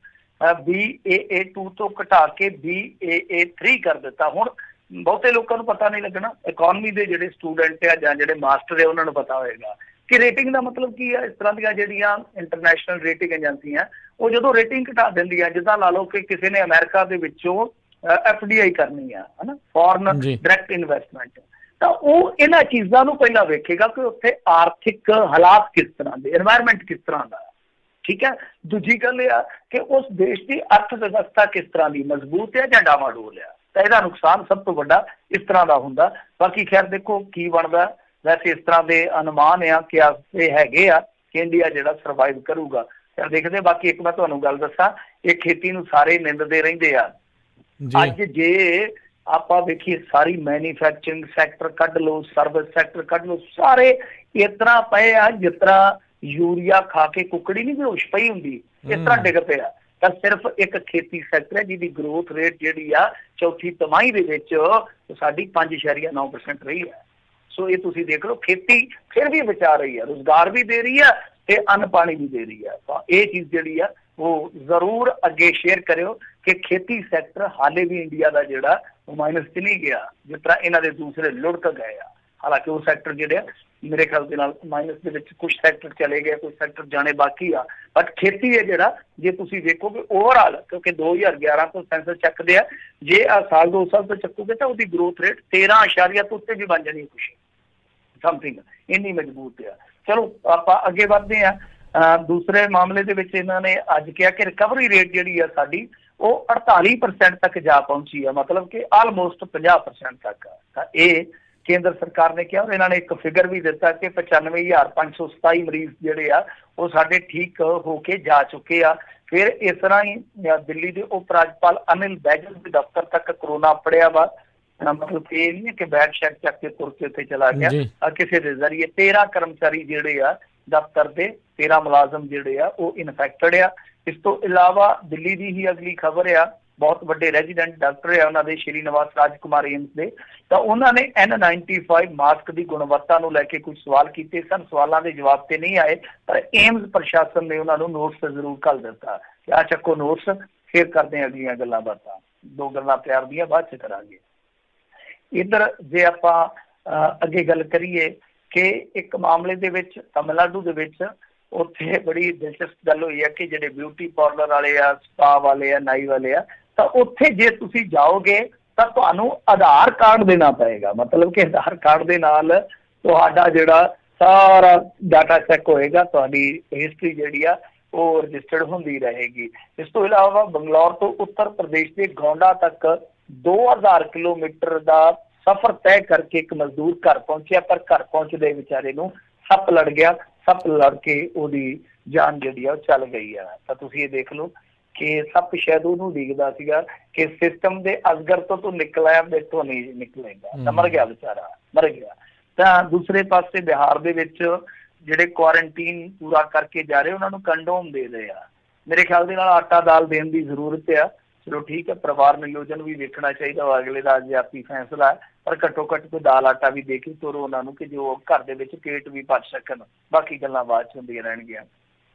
BAA2 ਤੋਂ ਘਟਾ ਕੇ BAA3 ਕਰ ਦਿੱਤਾ। ਹੁਣ ਬਹੁਤੇ ਲੋਕਾਂ ਨੂੰ ਪਤਾ ਨਹੀਂ ਲੱਗਣਾ, ਇਕੋਨਮੀ ਦੇ ਜਿਹੜੇ ਸਟੂਡੈਂਟ ਆ ਜਾਂ ਜਿਹੜੇ ਮਾਸਟਰ ਆ ਉਹਨਾਂ ਨੂੰ ਪਤਾ ਹੋਏਗਾ ਕਿ ਰੇਟਿੰਗ ਦਾ ਮਤਲਬ ਕੀ ਆ। ਇਸ ਤਰ੍ਹਾਂ ਦੀਆਂ ਜਿਹੜੀਆਂ ਇੰਟਰਨੈਸ਼ਨਲ ਰੇਟਿੰਗ ਏਜੰਸੀਆਂ ਉਹ ਜਦੋਂ ਰੇਟਿੰਗ ਘਟਾ ਦਿੰਦੀਆਂ, ਜਿੱਦਾਂ ਲਾ ਲਓ ਕਿ ਕਿਸੇ ਨੇ ਅਮਰੀਕਾ ਦੇ ਵਿੱਚੋਂ FDI ਕਰਨੀ ਆ, ਹਨਾ, ਫੋਰਨ ਡਾਇਰੈਕਟ ਇਨਵੈਸਟਮੈਂਟ, ਤਾਂ ਉਹ ਇਹਨਾਂ ਚੀਜ਼ਾਂ ਨੂੰ ਪਹਿਲਾਂ ਵੇਖੇਗਾ ਕਿ ਉੱਥੇ ਆਰਥਿਕ ਹਾਲਾਤ ਕਿਸ ਤਰ੍ਹਾਂ ਦੇ, এনवायरमेंट ਕਿਸ ਤਰ੍ਹਾਂ ਦਾ, ਠੀਕ ਹੈ। ਦੂਜੀ ਗੱਲ ਇਹ ਆ ਕਿ ਉਸ ਦੇਸ਼ ਦੀ ਅਰਥ ਵਿਵਸਥਾ ਕਿਸ ਤਰ੍ਹਾਂ ਦੀ, ਮਜ਼ਬੂਤ ਹੈ ਜਾਂ ਡਾਵਾਡੋਲ ਆ। ਤਾਂ ਇਹਦਾ ਨੁਕਸਾਨ ਸਭ ਤੋਂ ਵੱਡਾ ਇਸ ਤਰ੍ਹਾਂ ਦਾ ਹੁੰਦਾ। ਬਾਕੀ ਖੈਰ ਦੇਖੋ ਕੀ ਬਣਦਾ। ਵੈਸੇ ਇਸ ਤਰ੍ਹਾਂ ਦੇ ਅਨੁਮਾਨ ਆ ਕਿ ਆਸੇ ਹੈਗੇ ਆ ਕਿ ਇੰਡੀਆ ਜਿਹੜਾ ਸਰਵਾਈਵ ਕਰੂਗਾ। ਫਿਰ ਦੇਖਦੇ। ਬਾਕੀ ਇੱਕ ਮੈਂ ਤੁਹਾਨੂੰ ਗੱਲ ਦੱਸਾਂ, ਇਹ ਖੇਤੀ ਨੂੰ ਸਾਰੇ ਨਿੰਦਦੇ ਰਹਿੰਦੇ ਆ। ਅੱਜ ਜੇ ਆਪਾਂ ਵੇਖੀਏ ਸਾਰੀ ਮੈਨੂਫੈਕਚਰਿੰਗ ਸੈਕਟਰ ਕੱਢ ਲਓ, ਸਰਵਿਸ ਸੈਕਟਰ ਕੱਢ ਲਓ, ਸਾਰੇ ਇਸ ਤਰ੍ਹਾਂ ਪਏ ਆ ਜਿਸ ਤਰ੍ਹਾਂ ਯੂਰੀਆ ਖਾ ਕੇ ਕੁੱਕੜੀ ਨਹੀਂ ਬੇਹੋਸ਼ ਪਈ ਹੁੰਦੀ, ਇਸ ਤਰ੍ਹਾਂ ਡਿੱਗ ਪਿਆ। ਤਾਂ ਸਿਰਫ ਇੱਕ ਖੇਤੀ ਸੈਕਟਰ ਹੈ ਜਿਹਦੀ ਗਰੋਥ ਰੇਟ ਜਿਹੜੀ ਆ ਚੌਥੀ ਤਿਮਾਹੀ ਦੇ ਵਿੱਚ ਸਾਡੀ 5.9% ਰਹੀ ਹੈ। ਸੋ ਇਹ ਤੁਸੀਂ ਦੇਖ ਲਓ, ਖੇਤੀ ਫਿਰ ਵੀ ਬਚਾ ਰਹੀ ਹੈ, ਰੁਜ਼ਗਾਰ ਵੀ ਦੇ ਰਹੀ ਹੈ ਤੇ ਅੰਨ ਪਾਣੀ ਵੀ ਦੇ ਰਹੀ ਹੈ। ਤਾਂ ਇਹ ਚੀਜ਼ ਜਿਹੜੀ ਆ ਉਹ ਜ਼ਰੂਰ ਅੱਗੇ ਸ਼ੇਅਰ ਕਰਿਓ ਕਿ ਖੇਤੀ ਸੈਕਟਰ ਹਾਲੇ ਵੀ ਇੰਡੀਆ ਦਾ ਜਿਹੜਾ ਉਹ ਮਾਈਨਸ 'ਚ ਨਹੀਂ ਗਿਆ ਜਿਸ ਤਰ੍ਹਾਂ ਇਹਨਾਂ ਦੇ ਦੂਸਰੇ ਲੁੜਕ ਗਏ ਆ। ਹਾਲਾਂਕਿ ਉਹ ਸੈਕਟਰ ਜਿਹੜੇ ਆ ਮੇਰੇ ਖਿਆਲ ਦੇ ਨਾਲ ਮਾਈਨਸ ਦੇ ਵਿੱਚ ਕੁਝ ਸੈਕਟਰ ਚਲੇ ਗਏ, ਕੁਝ ਸੈਕਟਰ ਜਾਣੇ ਬਾਕੀ ਆ। ਬਟ ਖੇਤੀ ਹੈ ਜਿਹੜਾ, ਜੇ ਤੁਸੀਂ ਦੇਖੋਗੇ ਓਵਰਆਲ, ਕਿਉਂਕਿ 2011 ਤੋਂ ਸੈਂਸਸ ਚੱਕਦੇ ਆ, ਜੇ ਆ ਸਾਲ 2 ਸਾਲ ਤੋਂ ਚੱਕੋਗੇ ਤਾਂ ਉਹਦੀ ਗਰੋਥ ਰੇਟ 13% ਤੋਂ ਉੱਤੇ ਵੀ ਬਣ ਜਾਣੀ ਕੁਛ ਸਮਥਿੰਗ, ਇੰਨੀ ਮਜ਼ਬੂਤ ਆ। ਚਲੋ ਆਪਾਂ ਅੱਗੇ ਵੱਧਦੇ ਆ। ਦੂਸਰੇ ਮਾਮਲੇ ਦੇ ਵਿੱਚ ਇਹਨਾਂ ਨੇ ਅੱਜ ਕਿਹਾ ਕਿ ਰਿਕਵਰੀ ਰੇਟ ਜਿਹੜੀ ਆ ਸਾਡੀ ਉਹ 48% ਤੱਕ ਜਾ ਪਹੁੰਚੀ ਆ, ਮਤਲਬ ਕਿ ਆਲਮੋਸਟ 50% ਤੱਕ। ਤਾਂ ਇਹ ਕੇਂਦਰ ਸਰਕਾਰ ਨੇ ਕਿਹਾ, ਔਰ ਇਹਨਾਂ ਨੇ ਇੱਕ ਫਿਗਰ ਵੀ ਦਿੱਤਾ ਕਿ 95,527 ਮਰੀਜ਼ ਜਿਹੜੇ ਆ ਉਹ ਸਾਡੇ ਠੀਕ ਹੋ ਕੇ ਜਾ ਚੁੱਕੇ ਆ। ਫਿਰ ਇਸ ਤਰ੍ਹਾਂ ਹੀ ਦਿੱਲੀ ਦੇ ਉਪ ਰਾਜਪਾਲ ਅਨਿਲ ਬੈਜਲ ਦੇ ਦਫ਼ਤਰ ਤੱਕ ਕਰੋਨਾ ਫੜਿਆ ਵਾ। ਮਤਲਬ ਇਹ ਨਹੀਂ ਹੈ ਕਿ ਬੈਗ ਸ਼ੈਕ ਚੱਕ ਕੇ ਤੁਰ ਕੇ ਉੱਥੇ ਚਲਾ ਗਿਆ, ਕਿਸੇ ਦੇ ਜ਼ਰੀਏ 13 ਕਰਮਚਾਰੀ ਜਿਹੜੇ ਆ ਦਫ਼ਤਰ ਦੇ, 13 ਮੁਲਾਜ਼ਮ ਜਿਹੜੇ ਆ ਉਹ ਇਨਫੈਕਟਡ ਆ। ਇਸ ਤੋਂ ਇਲਾਵਾ ਦਿੱਲੀ ਦੀ ਹੀ ਅਗਲੀ ਖਬਰ ਆ, ਬਹੁਤ ਵੱਡੇ ਰੈਜ਼ੀਡੈਂਟ ਡਾਕਟਰ ਆ ਉਹਨਾਂ ਦੇ, ਸ਼੍ਰੀ ਨਿਵਾਸ ਰਾਜਕੁਮਾਰ ਏਮਸ ਦੇ, ਤਾਂ ਉਹਨਾਂ ਨੇ N95 ਮਾਸਕ ਦੀ ਗੁਣਵੱਤਾ ਨੂੰ ਲੈ ਕੇ ਕੁਝ ਸਵਾਲ ਕੀਤੇ ਸਨ। ਸਵਾਲਾਂ ਦੇ ਜਵਾਬ ਤੇ ਨਹੀਂ ਆਏ, ਪਰ ਏਮਸ ਪ੍ਰਸ਼ਾਸਨ ਨੇ ਉਹਨਾਂ ਨੂੰ ਨੋਟਿਸ ਜ਼ਰੂਰ ਘੱਲ ਦਿੱਤਾ ਕਿ ਆ ਚੱਕੋ ਨੋਟਿਸ, ਫਿਰ ਕਰਦੇ ਹਾਂ ਅਗਲੀਆਂ ਗੱਲਾਂ ਬਾਤਾਂ। 2 ਗੱਲਾਂ ਪਿਆਰ ਦੀਆਂ ਬਾਅਦ 'ਚ ਕਰਾਂਗੇ। ਇੱਧਰ ਜੇ ਆਪਾਂ ਅੱਗੇ ਗੱਲ ਕਰੀਏ ਕਿ ਇੱਕ ਮਾਮਲੇ ਦੇ ਵਿੱਚ ਤਮਿਲਨਾਡੂ ਦੇ ਵਿੱਚ ਉੱਥੇ ਬੜੀ ਦਿਲਚਸਪ ਗੱਲ ਹੋਈ ਹੈ ਕਿ ਜਿਹੜੇ ਬਿਊਟੀ ਪਾਰਲਰ ਵਾਲੇ ਆ, ਸਪਾ ਵਾਲੇ ਆ, ਨਾਈ ਵਾਲੇ ਆ, ਤਾਂ ਉੱਥੇ ਜੇ ਤੁਸੀਂ ਜਾਓਗੇ ਤਾਂ ਤੁਹਾਨੂੰ ਆਧਾਰ ਕਾਰਡ ਦੇਣਾ ਪਏਗਾ। ਮਤਲਬ ਕਿ ਆਧਾਰ ਕਾਰਡ ਦੇ ਨਾਲ ਤੁਹਾਡਾ ਜਿਹੜਾ ਸਾਰਾ ਡਾਟਾ ਚੈੱਕ ਹੋਏਗਾ, ਤੁਹਾਡੀ ਹਿਸਟਰੀ ਜਿਹੜੀ ਆ ਉਹ ਰਜਿਸਟਰਡ ਹੁੰਦੀ ਰਹੇਗੀ। ਇਸ ਤੋਂ ਇਲਾਵਾ ਬੰਗਲੌਰ ਤੋਂ ਉੱਤਰ ਪ੍ਰਦੇਸ਼ ਦੇ ਗੌਂਡਾ ਤੱਕ 2000 ਕਿਲੋਮੀਟਰ ਦਾ ਸਫ਼ਰ ਤੈਅ ਕਰਕੇ ਇੱਕ ਮਜ਼ਦੂਰ ਘਰ ਪਹੁੰਚਿਆ, ਪਰ ਘਰ ਪਹੁੰਚਦੇ ਵਿਚਾਰੇ ਨੂੰ ਸੱਪ ਲੜ ਗਿਆ। ਸੱਪ ਲੜ ਕੇ ਉਹਦੀ ਜਾਨ ਜਿਹੜੀ ਆ ਉਹ ਚੱਲ ਗਈ ਆ। ਤਾਂ ਤੁਸੀਂ ਇਹ ਦੇਖ ਲਓ ਕਿ ਸੱਪ ਸ਼ਾਇਦ ਉਹਨੂੰ ਉਡੀਕਦਾ ਸੀਗਾ ਕਿ ਸਿਸਟਮ ਦੇ ਅਸਗਰ ਤੋਂ ਤੂੰ ਨਿਕਲਿਆ, ਮੈਥੋਂ ਨਹੀਂ ਨਿਕਲੇਗਾ, ਤਾਂ ਮਰ ਗਿਆ ਵਿਚਾਰਾ, ਮਰ ਗਿਆ। ਤਾਂ ਦੂਸਰੇ ਪਾਸੇ ਬਿਹਾਰ ਦੇ ਵਿੱਚ ਜਿਹੜੇ ਕੁਆਰੰਟੀਨ ਪੂਰਾ ਕਰਕੇ ਜਾ ਰਹੇ ਉਹਨਾਂ ਨੂੰ ਕੰਡੋਮ ਦੇ ਰਹੇ ਆ। ਮੇਰੇ ਖਿਆਲ ਦੇ ਨਾਲ ਆਟਾ ਦਾਲ ਦੇਣ ਦੀ ਜ਼ਰੂਰਤ ਆ। ਚਲੋ ਠੀਕ ਹੈ, ਪਰਿਵਾਰ ਨਿਯੋਜਨ ਵੀ ਵੇਖਣਾ ਚਾਹੀਦਾ ਵਾ, ਅਗਲੇ ਦਾ ਜਾਤੀ ਫੈਸਲਾ ਹੈ, ਪਰ ਘੱਟੋ ਘੱਟ ਕੋਈ ਦਾਲ ਆਟਾ ਵੀ ਦੇ ਕੇ ਤੋਰੋ ਉਹਨਾਂ ਨੂੰ ਕਿ ਜੋ ਘਰ ਦੇ ਵਿੱਚ ਪੇਟ ਵੀ ਭਰ ਸਕਣ। ਬਾਕੀ ਗੱਲਾਂ ਬਾਅਦ 'ਚ ਹੁੰਦੀਆਂ ਰਹਿਣਗੀਆਂ।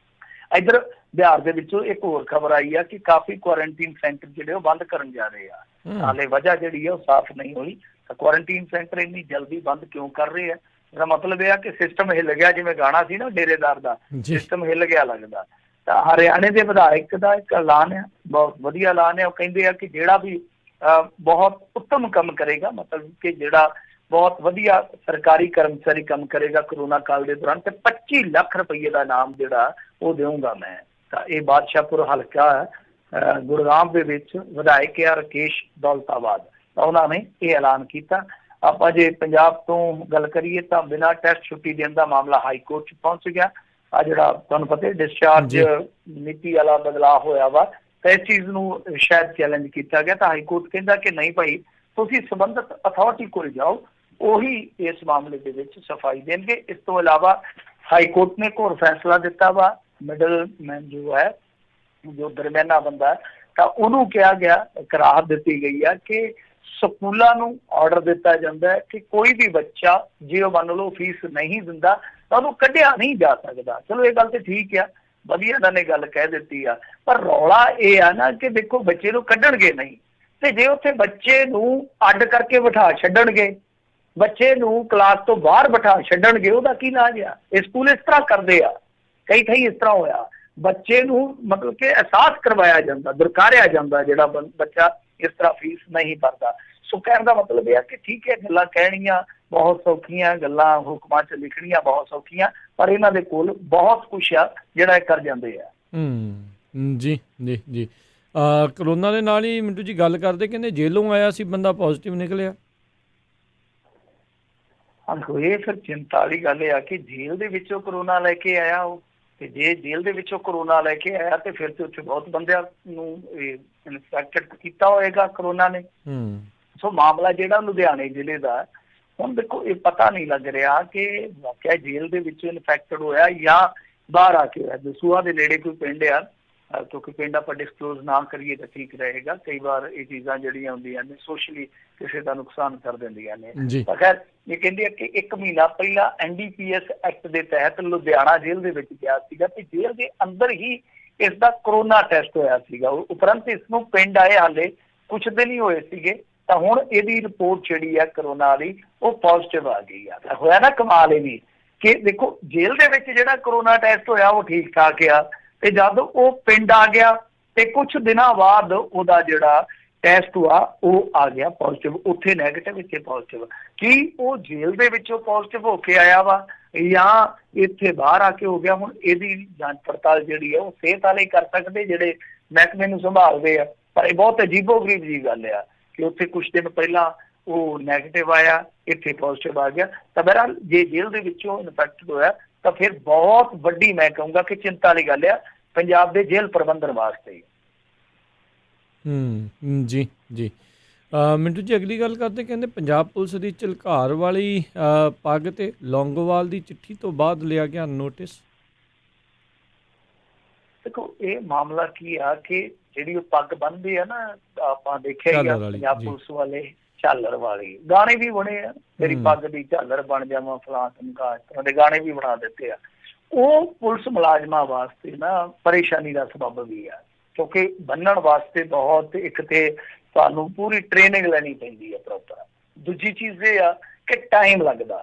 ਇੱਧਰ ਬਿਹਾਰ ਦੇ ਵਿੱਚੋਂ ਇੱਕ ਹੋਰ ਖਬਰ ਆਈ ਆ ਕਿ ਕਾਫੀ ਕੁਆਰੰਟੀਨ ਸੈਂਟਰ ਜਿਹੜੇ ਉਹ ਬੰਦ ਕਰਨ ਜਾ ਰਹੇ ਆ। ਹਾਲੇ ਵਜ੍ਹਾ ਜਿਹੜੀ ਆ ਉਹ ਸਾਫ਼ ਨਹੀਂ ਹੋਈ। ਤਾਂ ਕੁਆਰੰਟੀਨ ਸੈਂਟਰ ਇੰਨੀ ਜਲਦੀ ਬੰਦ ਕਿਉਂ ਕਰ ਰਹੇ ਆ? ਇਹਦਾ ਮਤਲਬ ਇਹ ਆ ਕਿ ਸਿਸਟਮ ਹਿੱਲ ਗਿਆ, ਜਿਵੇਂ ਗਾਣਾ ਸੀ ਨਾ ਡੇਰੇਦਾਰ ਦਾ, ਸਿਸਟਮ ਹਿੱਲ ਗਿਆ ਲੱਗਦਾ। ਤਾਂ ਹਰਿਆਣੇ ਦੇ ਵਿਧਾਇਕ ਦਾ ਇੱਕ ਐਲਾਨ ਆ, ਬਹੁਤ ਵਧੀਆ ਐਲਾਨ ਆ। ਉਹ ਕਹਿੰਦੇ ਆ ਕਿ ਜਿਹੜਾ ਵੀ ਬਹੁਤ ਉੱਤਮ ਕੰਮ ਕਰੇਗਾ, ਮਤਲਬ ਕਿ ਜਿਹੜਾ ਬਹੁਤ ਵਧੀਆ ਸਰਕਾਰੀ ਕਰਮਚਾਰੀ ਕੰਮ ਕਰੇਗਾ ਕਰੋਨਾ ਕਾਲ ਦੇ ਦੌਰਾਨ, ਤੇ 25 ਲੱਖ ਰੁਪਈਏ ਦਾ ਇਨਾਮ ਜਿਹੜਾ ਉਹ ਦੇਵਾਂਗਾ ਮੈਂ। ਤਾਂ ਇਹ ਬਾਦਸ਼ਾਹਪੁਰ ਹਲਕਾ ਗੁਰਗਾਮ ਦੇ ਵਿੱਚ ਵਿਧਾਇਕ ਆ ਰਕੇਸ਼ ਦੌਲਤਾਬਾਦ, ਤਾਂ ਉਹਨਾਂ ਨੇ ਇਹ ਐਲਾਨ ਕੀਤਾ। ਆਪਾਂ ਜੇ ਪੰਜਾਬ ਤੋਂ ਗੱਲ ਕਰੀਏ ਤਾਂ ਬਿਨਾਂ ਟੈਸਟ ਛੁੱਟੀ ਦੇਣ ਦਾ ਮਾਮਲਾ ਹਾਈ ਕੋਰਟ 'ਚ ਪਹੁੰਚ ਗਿਆ। ਆ ਜਿਹੜਾ ਤੁਹਾਨੂੰ ਪਤਾ ਡਿਸਚਾਰਜ ਨੀਤੀ ਵਾਲਾ ਬਦਲਾਅ ਹੋਇਆ ਵਾ, ਤਾਂ ਇਸ ਚੀਜ਼ ਨੂੰ ਸ਼ਾਇਦ ਚੈਲੰਜ ਕੀਤਾ ਗਿਆ। ਤਾਂ ਹਾਈ ਕੋਰਟ ਕਹਿੰਦਾ ਕਿ ਨਹੀਂ ਭਾਈ, ਤੁਸੀਂ ਸੰਬੰਧਿਤ ਅਥਾਰਟੀ ਕੋਲ ਜਾਓ, ਉਹੀ ਇਸ ਮਾਮਲੇ ਦੇ ਵਿੱਚ ਸਫਾਈ ਦੇਣਗੇ। ਇਸ ਤੋਂ ਇਲਾਵਾ ਹਾਈ ਕੋਰਟ ਨੇ ਇੱਕ ਹੋਰ ਫੈਸਲਾ ਦਿੱਤਾ ਵਾ, ਮਿਡਲ ਮੈਨ ਜੋ ਹੈ, ਜੋ ਦਰਮਿਆਨਾ ਬੰਦਾ, ਤਾਂ ਉਹਨੂੰ ਕਿਹਾ ਗਿਆ, ਇਕਰਾਰ ਦਿੱਤੀ ਗਈ ਆ ਕਿ ਸਕੂਲਾਂ ਨੂੰ ਆਰਡਰ ਦਿੱਤਾ ਜਾਂਦਾ ਹੈ ਕਿ ਕੋਈ ਵੀ ਬੱਚਾ ਜੇ ਉਹ ਮੰਨ ਲਓ ਫੀਸ ਨਹੀਂ ਦਿੰਦਾ ਤਾਂ ਉਹਨੂੰ ਕੱਢਿਆ ਨਹੀਂ ਜਾ ਸਕਦਾ। ਚਲੋ ਇਹ ਗੱਲ ਤੇ ਠੀਕ ਆ, ਵਧੀਆ ਇਹਨਾਂ ਨੇ ਗੱਲ ਕਹਿ ਦਿੱਤੀ ਆ, ਪਰ ਰੌਲਾ ਇਹ ਆ ਨਾ ਕਿ ਦੇਖੋ ਬੱਚੇ ਨੂੰ ਕੱਢਣਗੇ ਨਹੀਂ, ਤੇ ਜੇ ਉੱਥੇ ਬੱਚੇ ਨੂੰ ਅੱਡ ਕਰਕੇ ਬਿਠਾ ਛੱਡਣਗੇ, ਬੱਚੇ ਨੂੰ ਕਲਾਸ ਤੋਂ ਬਾਹਰ ਬਿਠਾ ਛੱਡਣਗੇ, ਉਹਦਾ ਕੀ ਇਲਾਜ ਆ? ਇਹ ਸਕੂਲ ਇਸ ਤਰ੍ਹਾਂ ਕਰਦੇ ਆ, ਕਈ ਇਸ ਤਰ੍ਹਾਂ ਹੋਇਆ। ਬੱਚੇ ਨੂੰ ਮਤਲਬ ਕਿ ਅਹਿਸਾਸ ਕਰਵਾਇਆ ਜਾਂਦਾ, ਦੁਰਕਾਰਿਆ ਜਾਂਦਾ ਜਿਹੜਾ ਬੱਚਾ ਇਸ ਤਰ੍ਹਾਂ ਫੀਸ ਨਹੀਂ ਭਰਦਾ। ਸੋ ਕਹਿਣ ਦਾ ਮਤਲਬ ਇਹ ਆ ਕਿ ਠੀਕ ਹੈ, ਗੱਲਾਂ ਕਹਿਣੀਆਂ ਬਹੁਤ ਸੌਖੀਆਂ, ਗੱਲਾਂ ਹੁਕਮਾਂ 'ਚ ਲਿਖਣੀਆਂ ਬਹੁਤ ਸੌਖੀਆਂ, ਪਰ ਇਹਨਾਂ ਦੇ ਕੋਲ ਬਹੁਤ ਕੁਛ ਆ ਜਿਹੜਾ ਇਹ ਕਰ ਜਾਂਦੇ ਆ। ਜੀ ਜੀ ਜੀ ਕਰੋਨਾ ਦੇ ਨਾਲ ਹੀ ਮਿੰਟੂ ਜੀ ਗੱਲ ਕਰਦੇ, ਕਹਿੰਦੇ ਜੇਲੋਂ ਆਇਆ ਸੀ ਬੰਦਾ ਪੋਜ਼ਿਟਿਵ ਨਿਕਲਿਆ। ਇਹ ਫਿਰ ਚਿੰਤਾ ਵਾਲੀ ਗੱਲ ਇਹ ਆ ਕਿ ਜੇਲ੍ਹ ਦੇ ਵਿੱਚੋਂ ਕਰੋਨਾ ਲੈ ਕੇ ਆਇਆ ਉਹ, ਤੇ ਜੇ ਜੇਲ੍ਹ ਦੇ ਵਿੱਚੋਂ ਕਰੋਨਾ ਲੈ ਕੇ ਆਇਆ ਤੇ ਫਿਰ ਤੇ ਉੱਥੇ ਬਹੁਤ ਬੰਦਿਆਂ ਨੂੰ ਇਨਫੈਕਟਡ ਕੀਤਾ ਹੋਏਗਾ ਕਰੋਨਾ ਨੇ। ਸੋ ਮਾਮਲਾ ਜਿਹੜਾ ਲੁਧਿਆਣੇ ਜ਼ਿਲ੍ਹੇ ਦਾ, ਹੁਣ ਦੇਖੋ ਇਹ ਪਤਾ ਨਹੀਂ ਲੱਗ ਰਿਹਾ ਕਿ ਵਾਕਿਆ ਜੇਲ੍ਹ ਦੇ ਵਿੱਚ ਇਨਫੈਕਟਡ ਹੋਇਆ ਜਾਂ ਬਾਹਰ ਆ ਕੇ ਹੋਇਆ। ਦਸੂਹਾ ਦੇ ਨੇੜੇ ਕੋਈ ਪਿੰਡ ਆ, ਕਿਉਂਕਿ ਪਿੰਡ ਆਪਾਂ ਡਿਸਕਲੋਜ਼ ਨਾ ਕਰੀਏ ਤਾਂ ਠੀਕ ਰਹੇਗਾ। ਕਈ ਵਾਰ ਇਹ ਚੀਜ਼ਾਂ ਜਿਹੜੀਆਂ ਹੁੰਦੀਆਂ ਨੇ ਸੋਸ਼ਲੀ ਕਿਸੇ ਦਾ ਨੁਕਸਾਨ ਕਰ ਦਿੰਦੀਆਂ ਨੇ। ਤਾਂ ਖੈਰ ਇਹ ਕਹਿੰਦੇ ਆ ਕਿ 1 ਮਹੀਨਾ ਪਹਿਲਾਂ NDPS ਐਕਟ ਦੇ ਤਹਿਤ ਲੁਧਿਆਣਾ ਜੇਲ੍ਹ ਦੇ ਵਿੱਚ ਗਿਆ ਸੀਗਾ ਤੇ ਜੇਲ੍ਹ ਦੇ ਅੰਦਰ ਹੀ ਇਸ ਦਾ ਕਰੋਨਾ ਟੈਸਟ ਹੋਇਆ ਸੀਗਾ। ਉਪਰੰਤ ਇਸ ਨੂੰ ਪਿੰਡ ਆਏ ਹਾਲੇ ਕੁਛ ਦਿਨ ਹੀ ਹੋਏ ਸੀਗੇ, ਤਾਂ ਹੁਣ ਇਹਦੀ ਰਿਪੋਰਟ ਜਿਹੜੀ ਆ ਕਰੋਨਾ ਵਾਲੀ ਉਹ ਪੋਜ਼ਿਟਿਵ ਆ ਗਈ ਆ। ਤਾਂ ਹੋਇਆ ਨਾ ਕਮਾਲ ਇਹ ਵੀ ਕਿ ਦੇਖੋ ਜੇਲ੍ਹ ਦੇ ਵਿੱਚ ਜਿਹੜਾ ਕਰੋਨਾ ਟੈਸਟ ਹੋਇਆ ਉਹ ਠੀਕ ਠਾਕ ਆ, ਤੇ ਜਦ ਉਹ ਪਿੰਡ ਆ ਗਿਆ ਤੇ ਕੁਛ ਦਿਨਾਂ ਬਾਅਦ ਉਹਦਾ ਜਿਹੜਾ ਟੈਸਟ ਹੋਆ ਉਹ ਆ ਗਿਆ ਪੋਜ਼ਿਟਿਵ, ਉੱਥੇ ਨੈਗੇਟਿਵ, ਇੱਥੇ ਪੋਜ਼ਿਟਿਵ। ਕੀ ਉਹ ਜੇਲ੍ਹ ਦੇ ਵਿੱਚੋਂ ਪੋਜ਼ਿਟਿਵ ਹੋ ਕੇ ਆਇਆ ਵਾ ਜਾਂ ਇੱਥੇ ਬਾਹਰ ਆ ਕੇ ਹੋ ਗਿਆ? ਹੁਣ ਇਹਦੀ ਜਾਂਚ ਪੜਤਾਲ ਜਿਹੜੀ ਹੈ ਉਹ ਸਿਹਤ ਵਾਲੇ ਕਰ ਸਕਦੇ, ਜਿਹੜੇ ਮਹਿਕਮੇ ਨੂੰ ਸੰਭਾਲਦੇ ਆ। ਪਰ ਇਹ ਬਹੁਤ ਅਜੀਬੋ-ਗਰੀਬ ਜੀ ਗੱਲ ਆ ਕਿ ਉੱਥੇ ਕੁਛ ਦਿਨ ਪਹਿਲਾਂ ਉਹ ਨੈਗੇਟਿਵ ਆਇਆ, ਇੱਥੇ ਪੋਜ਼ਿਟਿਵ ਆ ਗਿਆ। ਤਾਂ ਬਹਰਹਾਲ ਜੇ ਜੇਲ੍ਹ ਦੇ ਵਿੱਚੋਂ ਇਨਫੈਕਟਡ ਹੋਇਆ ਤਾਂ ਫਿਰ ਬਹੁਤ ਵੱਡੀ, ਮੈਂ ਕਹੂੰਗਾ ਕਿ ਚਿੰਤਾ ਵਾਲੀ ਗੱਲ ਆ ਪੰਜਾਬ ਦੇ ਜੇਲ੍ਹ ਪ੍ਰਬੰਧਨ ਵਾਸਤੇ। ਜੀ ਜੀ ਮਿੰਟੂ ਜੀ ਅਗਲੀ ਗੱਲ ਕਰਦੇ, ਕਹਿੰਦੇ ਪੰਜਾਬ ਪੁਲਿਸ ਦੀ ਝਲਕਾਰ ਵਾਲੀ ਪੱਗ ਤੇ ਲੌਂਗੋਵਾਲ ਦੀ ਚਿੱਠੀ ਤੋਂ ਬਾਅਦ ਲਿਆ ਗਿਆ ਨੋਟਿਸ। ਦੇਖੋ ਇਹ ਮਾਮਲਾ ਕੀ ਆ ਕਿ ਜਿਹੜੀ ਉਹ ਪੱਗ ਬੰਨ੍ਹਦੇ ਆ ਨਾ, ਆਪਾਂ ਦੇਖਿਆ ਹੀ ਆ ਪੰਜਾਬ ਪੁਲਿਸ ਵਾਲੇ ਝਾਲਰ ਵਾਲੀ ਗਾਣੇ ਵੀ ਬਣੇ ਆ, ਤੇਰੀ ਪੱਗ ਦੀ ਝਾਲਰ ਬਣ ਜਾਵਾਂ ਫਲਾਂ ਧਮਕਾ, ਇਸ ਤਰ੍ਹਾਂ ਦੇ ਗਾਣੇ ਵੀ ਬਣਾ ਦਿੱਤੇ ਆ। ਉਹ ਪੁਲਿਸ ਮੁਲਾਜ਼ਮਾਂ ਵਾਸਤੇ ਨਾ ਪਰੇਸ਼ਾਨੀ ਦਾ ਸਬੱਬ ਵੀ ਆ, ਕਿਉਂਕਿ ਬੰਨਣ ਵਾਸਤੇ ਬਹੁਤ ਇੱਕ ਤੇ ਤੁਹਾਨੂੰ ਪੂਰੀ ਟ੍ਰੇਨਿੰਗ ਲੈਣੀ ਪੈਂਦੀ ਹੈ ਪ੍ਰੋਪਰ। ਦੂਜੀ ਚੀਜ਼ ਇਹ ਆ ਕਿ ਟਾਈਮ ਲੱਗਦਾ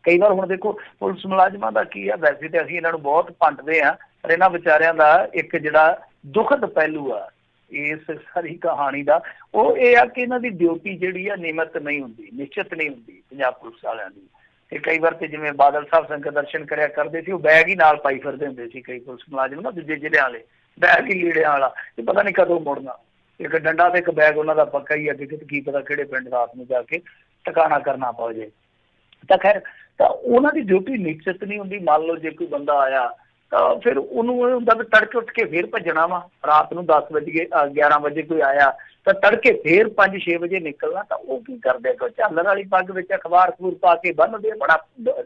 ਕਈ ਵਾਰ। ਹੁਣ ਦੇਖੋ ਪੁਲਿਸ ਮੁਲਾਜ਼ਮਾਂ ਦਾ ਕੀ ਆ, ਵੈਸੇ ਤੇ ਅਸੀਂ ਇਹਨਾਂ ਨੂੰ ਬਹੁਤ ਭੰਡਦੇ ਹਾਂ, ਪਰ ਇਹਨਾਂ ਵਿਚਾਰਿਆਂ ਦਾ ਇੱਕ ਜਿਹੜਾ ਦੁਖਦ ਪਹਿਲੂ ਆ ਇਸ ਸਾਰੀ ਕਹਾਣੀ ਦਾ, ਉਹ ਇਹ ਆ ਕਿ ਇਹਨਾਂ ਦੀ ਡਿਊਟੀ ਜਿਹੜੀ ਆ ਨਿਯਮਿਤ ਨਹੀਂ ਹੁੰਦੀ, ਨਿਸ਼ਚਿਤ ਨਹੀਂ ਹੁੰਦੀ ਪੰਜਾਬ ਪੁਲਿਸ ਵਾਲਿਆਂ ਦੀ। ਤੇ ਕਈ ਵਾਰ ਤੇ ਜਿਵੇਂ ਬਾਦਲ ਸਾਹਿਬ ਸੰਗਤ ਦਰਸ਼ਨ ਕਰਿਆ ਕਰਦੇ ਸੀ, ਉਹ ਬੈਗ ਹੀ ਨਾਲ ਪਾਈ ਫਿਰਦੇ ਹੁੰਦੇ ਸੀ ਕਈ ਪੁਲਿਸ ਮੁਲਾਜ਼ਮ ਨਾ, ਦੂਜੇ ਜ਼ਿਲ੍ਹਿਆਂ ਵਾਲੇ, ਬੈਗ ਹੀ ਲੀੜਿਆਂ ਵਾਲਾ, ਤੇ ਪਤਾ ਨਹੀਂ ਕਦੋਂ ਮੁੜਨਾ। ਇੱਕ ਡੰਡਾ ਤੇ ਇੱਕ ਬੈਗ ਉਹਨਾਂ ਦਾ ਪੱਕਾ ਹੀ ਅੱਗੇ, ਕੀ ਪਤਾ ਕਿਹੜੇ ਪਿੰਡ ਰਾਤ ਨੂੰ ਜਾ ਕੇ ਟਿਕਾਣਾ ਕਰਨਾ ਪੈ ਜੇ। ਤਾਂ ਖੈਰ ਤਾਂ ਉਹਨਾਂ ਦੀ ਡਿਊਟੀ ਨਿਸ਼ਚਿਤ ਨਹੀਂ ਹੁੰਦੀ। ਮੰਨ ਲਓ ਜੇ ਕੋਈ ਬੰਦਾ ਆਇਆ ਤਾਂ ਫਿਰ ਉਹਨੂੰ ਇਹ ਹੁੰਦਾ ਵੀ ਤੜਕੇ ਉੱਠ ਕੇ ਫੇਰ ਭੱਜਣਾ ਵਾ। ਰਾਤ ਨੂੰ 10 ਵਜੇ 11 ਵਜੇ ਕੋਈ ਆਇਆ ਤਾਂ ਤੜਕੇ ਫੇਰ 5-6 ਵਜੇ ਨਿਕਲਣਾ। ਤਾਂ ਉਹ ਕੀ ਕਰਦੇ, ਕੋਈ ਝਾਲਰ ਵਾਲੀ ਪੱਗ ਵਿੱਚ ਅਖਬਾਰ ਖਬੂਰ ਪਾ ਕੇ ਬੰਨ੍ਹਦੇ ਆ। ਬੜਾ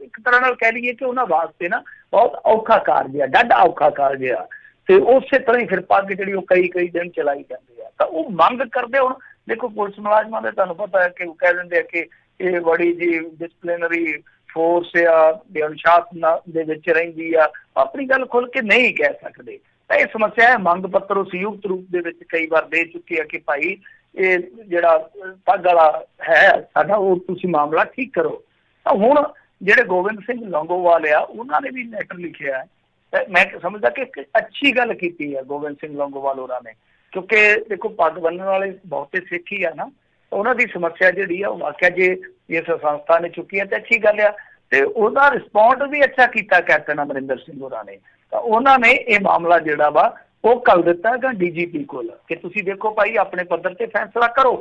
ਇੱਕ ਤਰ੍ਹਾਂ ਨਾਲ ਕਹਿ ਲਈਏ ਕਿ ਉਹਨਾਂ ਵਾਸਤੇ ਨਾ ਬਹੁਤ ਔਖਾ ਕਾਰਜ ਆ, ਡਾਢਾ ਔਖਾ ਕਾਰਜ ਆ। ਤੇ ਉਸੇ ਤਰ੍ਹਾਂ ਹੀ ਫਿਰ ਪੱਗ ਜਿਹੜੀ ਉਹ ਕਈ ਦਿਨ ਚਲਾਈ ਜਾਂਦੇ ਆ। ਤਾਂ ਉਹ ਮੰਗ ਕਰਦੇ। ਹੁਣ ਦੇਖੋ ਪੁਲਿਸ ਮੁਲਾਜ਼ਮਾਂ ਦੇ ਤੁਹਾਨੂੰ ਪਤਾ ਹੈ ਕਿ ਉਹ ਕਹਿ ਦਿੰਦੇ ਆ ਕਿ ਇਹ ਬੜੀ ਜੀ ਡਿਸਪਲਿਨਰੀ ਫੋਰਸ ਆ, ਅਨੁਸ਼ਾਸਨ ਦੇ ਵਿੱਚ ਰਹਿੰਦੀ ਆ, ਆਪਣੀ ਗੱਲ ਖੁੱਲ ਕੇ ਨਹੀਂ ਕਹਿ ਸਕਦੇ। ਤਾਂ ਇਹ ਸਮੱਸਿਆ ਹੈ। ਮੰਗ ਪੱਤਰ ਉਹ ਸੰਯੁਕਤ ਰੂਪ ਦੇ ਵਿੱਚ ਕਈ ਵਾਰ ਦੇ ਚੁੱਕੇ ਆ ਕਿ ਭਾਈ ਇਹ ਜਿਹੜਾ ਪੱਗ ਵਾਲਾ ਹੈ ਸਾਡਾ, ਉਹ ਤੁਸੀਂ ਮਾਮਲਾ ਠੀਕ ਕਰੋ। ਤਾਂ ਹੁਣ ਜਿਹੜੇ ਗੋਬਿੰਦ ਸਿੰਘ ਲੌਂਗੋਵਾਲ ਆ, ਉਹਨਾਂ ਨੇ ਵੀ ਲੈਟਰ ਲਿਖਿਆ ਹੈ। ਮੈਂ ਸਮਝਦਾ ਕਿ ਇੱਕ ਅੱਛੀ ਗੱਲ ਕੀਤੀ ਹੈ ਗੋਬਿੰਦ ਸਿੰਘ ਲੌਂਗੋਵਾਲ ਹੋਰਾਂ ਨੇ, ਕਿਉਂਕਿ ਦੇਖੋ ਪੱਗ ਬੰਨਣ ਵਾਲੇ ਬਹੁਤੇ ਸਿੱਖ ਹੀ ਆ ਨਾ, ਉਹਨਾਂ ਦੀ ਸਮੱਸਿਆ ਜਿਹੜੀ ਆ ਉਹ ਵਾਕਿਆ ਜੇ ਇਸ ਸੰਸਥਾ ਨੇ ਚੁੱਕੀ ਹੈ ਤਾਂ ਅੱਛੀ ਗੱਲ ਆ। ਤੇ ਉਹਦਾ ਰਿਸਪੌਂਡ ਵੀ ਅੱਛਾ ਕੀਤਾ ਕੈਪਟਨ ਅਮਰਿੰਦਰ ਸਿੰਘ ਹੋਰਾਂ ਨੇ। ਤਾਂ ਉਹਨਾਂ ਨੇ ਇਹ ਮਾਮਲਾ ਜਿਹੜਾ ਵਾ ਉਹ ਘੱਲ ਦਿੱਤਾ ਹੈਗਾ DGP ਕੋਲ ਕਿ ਤੁਸੀਂ ਦੇਖੋ ਭਾਈ ਆਪਣੇ ਪੱਧਰ ਤੇ ਫੈਸਲਾ ਕਰੋ।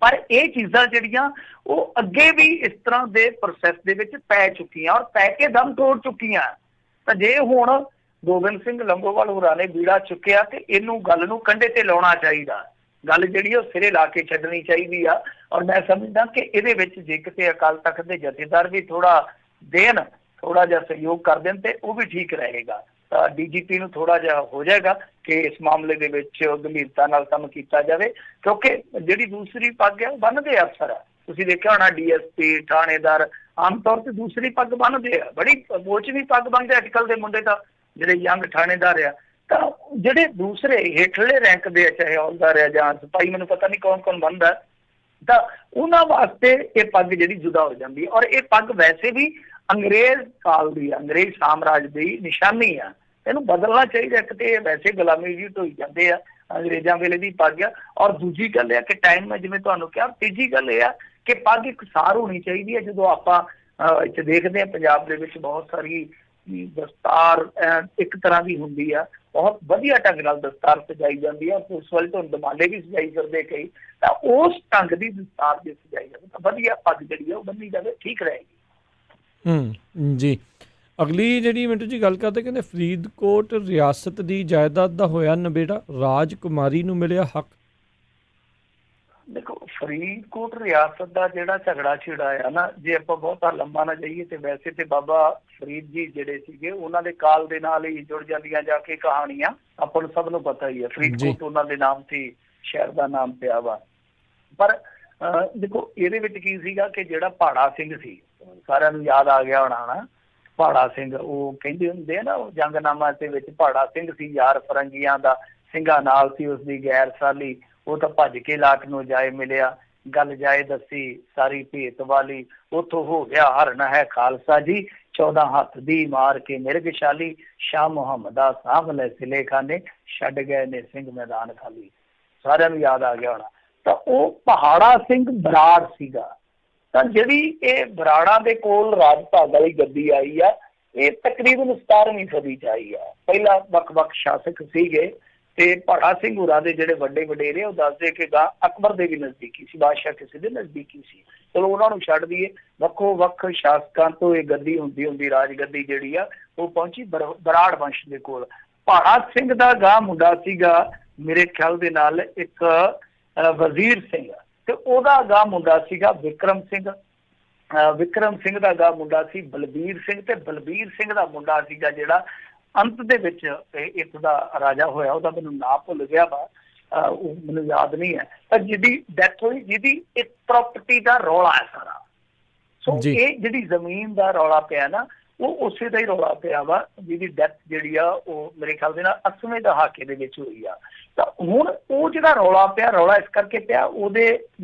ਪਰ ਇਹ ਚੀਜ਼ਾਂ ਜਿਹੜੀਆਂ ਉਹ ਅੱਗੇ ਵੀ ਇਸ ਤਰ੍ਹਾਂ ਦੇ ਪ੍ਰੋਸੈਸ ਦੇ ਵਿੱਚ ਪੈ ਚੁੱਕੀਆਂ ਔਰ ਪੈ ਕੇ ਦਮ ਤੋੜ ਚੁੱਕੀਆਂ। ਤਾਂ ਜੇ ਹੁਣ ਗੋਬਿੰਦ ਸਿੰਘ ਲੌਂਗੋਵਾਲ ਹੋਰਾਂ ਨੇ ਬੀੜਾ ਚੁੱਕਿਆ ਤੇ ਇਹਨੂੰ ਗੱਲ ਨੂੰ ਕੰਢੇ ਤੇ ਲਾਉਣਾ ਚਾਹੀਦਾ, ਗੱਲ ਜਿਹੜੀ ਉਹ ਸਿਰੇ ਲਾ ਕੇ ਛੱਡਣੀ ਚਾਹੀਦੀ ਆ। ਔਰ ਮੈਂ ਸਮਝਦਾ ਕਿ ਇਹਦੇ ਵਿੱਚ ਜੇ ਕਿਤੇ ਅਕਾਲ ਤਖਤ ਦੇ ਜਥੇਦਾਰ ਵੀ ਥੋੜਾ ਦੇਣ, ਥੋੜਾ ਜਿਹਾ ਸਹਿਯੋਗ ਕਰ ਦੇਣ ਤੇ ਉਹ ਵੀ ਠੀਕ ਰਹੇਗਾ। ਤਾਂ DGP ਨੂੰ ਥੋੜਾ ਜਿਹਾ ਹੋ ਜਾਏਗਾ ਕਿ ਇਸ ਮਾਮਲੇ ਦੇ ਵਿੱਚ ਗੰਭੀਰਤਾ ਨਾਲ ਕੰਮ ਕੀਤਾ ਜਾਵੇ, ਕਿਉਂਕਿ ਜਿਹੜੀ ਦੂਸਰੀ ਪੱਗ ਹੈ ਉਹ ਬੰਨ੍ਹਦੇ ਅਫਸਰ ਆ। ਤੁਸੀਂ ਦੇਖਿਆ ਹੋਣਾ DSP ਥਾਣੇਦਾਰ ਆਮ ਤੌਰ ਤੇ ਦੂਸਰੀ ਪੱਗ ਬੰਨ੍ਹਦੇ ਆ, ਬੜੀ ਮੋਚਵੀਂ ਪੱਗ ਬੰਨ੍ਹਦੇ ਅੱਜ ਕੱਲ੍ਹ ਦੇ ਮੁੰਡੇ ਤਾਂ ਜਿਹੜੇ ਯੰਗ ਥਾਣੇਦਾਰ ਆ। ਤਾਂ ਜਿਹੜੇ ਦੂਸਰੇ ਹੇਠਲੇ ਰੈਂਕ ਦੇ ਆ, ਚਾਹੇ ਹੌਲਦਾਰ ਆ ਜਾਂ ਸਿਪਾਹੀ, ਮੈਨੂੰ ਪਤਾ ਨਹੀਂ ਕੌਣ ਕੌਣ ਬੰਨ੍ਹਦਾ, ਤਾਂ ਉਹਨਾਂ ਵਾਸਤੇ ਇਹ ਪੱਗ ਜਿਹੜੀ ਜੁਦਾ ਹੋ ਜਾਂਦੀ ਹੈ। ਔਰ ਇਹ ਪੱਗ ਵੈਸੇ ਵੀ ਅੰਗਰੇਜ਼ ਕਾਲ ਦੀ ਆ, ਅੰਗਰੇਜ਼ ਸਾਮਰਾਜ ਦੀ ਨਿਸ਼ਾਨੀ ਆ, ਇਹਨੂੰ ਬਦਲਣਾ ਚਾਹੀਦਾ। ਇੱਕ ਤੇ ਵੈਸੇ ਗੁਲਾਮੀ ਜੀ ਢੋਈ ਜਾਂਦੇ ਆ, ਅੰਗਰੇਜ਼ਾਂ ਵੇਲੇ ਦੀ ਪੱਗ ਆ। ਔਰ ਦੂਜੀ ਗੱਲ ਇਹ ਆ ਕਿ ਟਾਈਮ ਮੈਂ ਜਿਵੇਂ ਤੁਹਾਨੂੰ ਕਿਹਾ, ਤੀਜੀ ਗੱਲ ਇਹ ਆ ਕਿ ਪੱਗ ਇੱਕ ਸਾਰ ਹੋਣੀ ਚਾਹੀਦੀ ਹੈ। ਜਦੋਂ ਆਪਾਂ ਇੱਥੇ ਦੇਖਦੇ ਹਾਂ ਪੰਜਾਬ ਦੇ ਵਿੱਚ ਬਹੁਤ ਸਾਰੀ ਦਸਤਾਰ ਇੱਕ ਤਰ੍ਹਾਂ ਦੀ ਹੁੰਦੀ ਆ, ਬਹੁਤ ਵਧੀਆ ਢੰਗ ਨਾਲ ਦਸਤਾਰ ਸਜਾਈ ਜਾਂਦੀ ਆ, ਉਸ ਵਾਲੇ ਤੋਂ ਦਮਾਲੇ ਵੀ ਸਜਾਈ ਕਰਦੇ ਕਈ, ਤਾਂ ਉਸ ਢੰਗ ਦੀ ਦਸਤਾਰ ਜੇ ਸਜਾਈ ਜਾਵੇ ਤਾਂ ਵਧੀਆ ਪੱਗ ਜਿਹੜੀ ਆ ਉਹ ਬੰਨੀ ਜਾਵੇ, ਠੀਕ ਰਹੇਗੀ। ਜੀ ਅਗਲੀ ਜਿਹੜੀ ਮਿੰਟੂ ਜੀ ਗੱਲ ਕਰਦੇ, ਕਹਿੰਦੇ ਫਰੀਦਕੋਟ ਰਿਆਸਤ ਦੀ ਜਾਇਦਾਦ ਦਾ ਹੋਇਆ ਨਬੇੜਾ, ਰਾਜਕੁਮਾਰੀ ਨੂੰ ਮਿਲਿਆ ਹੱਕ। ਦੇਖੋ ਫਰੀਦਕੋਟ ਰਿਆਸਤ ਦਾ ਜਿਹੜਾ ਝਗੜਾ ਛਿੜਾ ਆ ਨਾ, ਜੇ ਆਪਾਂ ਬਹੁਤਾ ਲੰਬਾ ਨਾ ਜਾਈਏ ਤੇ ਵੈਸੇ ਤੇ ਬਾਬਾ ਫਰੀਦ ਜੀ ਜਿਹੜੇ ਸੀਗੇ ਉਹਨਾਂ ਦੇ ਕਾਲ ਦੇ ਨਾਲ ਹੀ ਜੁੜ ਜਾਂਦੀਆਂ ਜਾ ਕੇ ਕਹਾਣੀਆਂ, ਆਪਾਂ ਨੂੰ ਸਭ ਨੂੰ ਪਤਾ ਹੀ ਹੈ। ਫਰੀਦਕੋਟ ਉਹਨਾਂ ਦੇ ਨਾਮ ਸੀ, ਸ਼ਹਿਰ ਦਾ ਨਾਮ ਪਿਆ ਵਾ। ਪਰ ਦੇਖੋ ਇਹਦੇ ਵਿੱਚ ਕੀ ਸੀਗਾ ਕਿ ਜਿਹੜਾ ਭਾੜਾ ਸਿੰਘ ਸੀ, ਸਾਰਿਆਂ ਨੂੰ ਯਾਦ ਆ ਗਿਆ ਹੋਣਾ ਨਾ ਭਾੜਾ ਸਿੰਘ, ਉਹ ਕਹਿੰਦੇ ਹੁੰਦੇ ਆ ਨਾ ਉਹ ਜੰਗਨਾਮਾ ਦੇ ਵਿੱਚ ਭਾੜਾ ਸਿੰਘ ਸੀ ਯਾਰ ਫਰੰਗੀਆਂ ਦਾ, ਸਿੰਘਾਂ ਨਾਲ ਸੀ ਉਸਦੀ ਗੈਰ ਸਾਲੀ, ਉਹ ਤਾਂ ਭੱਜ ਕੇ ਲਾਟ ਨੂੰ ਜਾਏ ਮਿਲਿਆ, ਗੱਲ ਜਾਏ ਦੱਸੀ ਸਾਰੀ ਭੇਤ ਵਾਲੀ, ਉੱਥੋਂ ਹੋ ਗਿਆ ਹਰਨ ਹੈ ਖਾਲਸਾ ਜੀ, 14 ਹੱਥ ਦੀ ਮਾਰ ਕੇ ਮਿਰਗਸ਼ਾਲੀ, ਸ਼ਾਹ ਮੁਹੰਮਦਾ ਸਾਂਭ ਲੈ ਸਿਲੇ ਖਾਨੇ, ਛੱਡ ਗਏ ਨੇ ਸਿੰਘ ਮੈਦਾਨ ਖਾਲੀ। ਸਾਰਿਆਂ ਨੂੰ ਯਾਦ ਆ ਗਿਆ ਹੋਣਾ। ਤਾਂ ਉਹ ਪਹਾੜਾ ਸਿੰਘ ਬਰਾੜ ਸੀਗਾ। ਤਾਂ ਜਿਹੜੀ ਇਹ ਬਰਾੜਾਂ ਦੇ ਕੋਲ ਰਾਜ ਭਾਗ ਵਾਲੀ ਗੱਦੀ ਆਈ ਆ, ਇਹ ਤਕਰੀਬਨ 17ਵੀਂ ਸਦੀ 'ਚ ਆਈ ਆ। ਪਹਿਲਾਂ ਵੱਖ-ਵੱਖ ਸ਼ਾਸਕ ਸੀਗੇ ਤੇ ਭਾੜਾ ਸਿੰਘ ਹੋਰਾਂ ਦੇ ਜਿਹੜੇ ਵੱਡੇ ਵਡੇਰੇ ਉਹ ਦੱਸਦੇ ਕਿ ਅਕਬਰ ਦੇ ਵੀ ਨਜ਼ਦੀਕੀ ਸੀ, ਬਾਦਸ਼ਾਹ ਕਿਸੇ ਦੇ ਨਜ਼ਦੀਕੀ ਸੀ। ਚਲੋ ਉਹਨਾਂ ਨੂੰ ਛੱਡ ਦਈਏ, ਵੱਖੋ ਵੱਖ ਸ਼ਾਸਕਾਂ ਤੋਂ ਇਹ ਗੱਦੀ ਹੁੰਦੀ ਰਾਜ ਗੱਦੀ ਜਿਹੜੀ ਆ ਉਹ ਪਹੁੰਚੀ ਬਰਾੜ ਵੰਸ਼ ਦੇ ਕੋਲ। ਭਾੜਾ ਸਿੰਘ ਦਾ ਗਾਂ ਮੁੰਡਾ ਸੀਗਾ ਮੇਰੇ ਖਿਆਲ ਦੇ ਨਾਲ ਇੱਕ ਵਜ਼ੀਰ ਸਿੰਘ, ਤੇ ਉਹਦਾ ਗਾਂ ਮੁੰਡਾ ਸੀਗਾ ਵਿਕਰਮ ਸਿੰਘ। ਵਿਕਰਮ ਸਿੰਘ ਦਾ ਗਾਂ ਮੁੰਡਾ ਸੀ ਬਲਬੀਰ ਸਿੰਘ, ਤੇ ਬਲਬੀਰ ਸਿੰਘ ਦਾ ਮੁੰਡਾ ਸੀਗਾ ਜਿਹੜਾ ਅੰਤ ਦੇ ਵਿੱਚ ਇੱਕ ਦਾ ਰਾਜਾ ਹੋਇਆ, ਉਹਦਾ ਮੈਨੂੰ ਨਾਂ ਭੁੱਲ ਗਿਆ ਵਾ, ਉਹ ਮੈਨੂੰ ਯਾਦ ਨਹੀਂ ਹੈ। ਤਾਂ ਜਿਹਦੀ ਡੈਥ ਹੋਈ, ਜਿਹਦੀ ਇੱਕ ਪ੍ਰਾਪਰਟੀ ਦਾ ਰੌਲਾ ਹੈ ਸਾਰਾ। ਸੋ ਇਹ ਜਿਹੜੀ ਜ਼ਮੀਨ ਦਾ ਰੌਲਾ ਪਿਆ ਨਾ, ਉਹ ਉਸੇ ਦਾ ਹੀ ਰੌਲਾ ਪਿਆ ਵਾ, ਜਿਹਦੀ ਡੈਥ ਜਿਹੜੀ ਆ ਉਹ ਮੇਰੇ ਖਿਆਲ ਦੇ ਨਾਲ 80ਵੇਂ ਦਹਾਕੇ ਦੇ ਵਿੱਚ ਹੋਈ ਆ। ਤਾਂ ਹੁਣ ਉਹ ਜਿਹੜਾ ਰੌਲਾ ਪਿਆ, ਰੌਲਾ ਇਸ ਕਰਕੇ ਪਿਆ, ਉਹਦੇ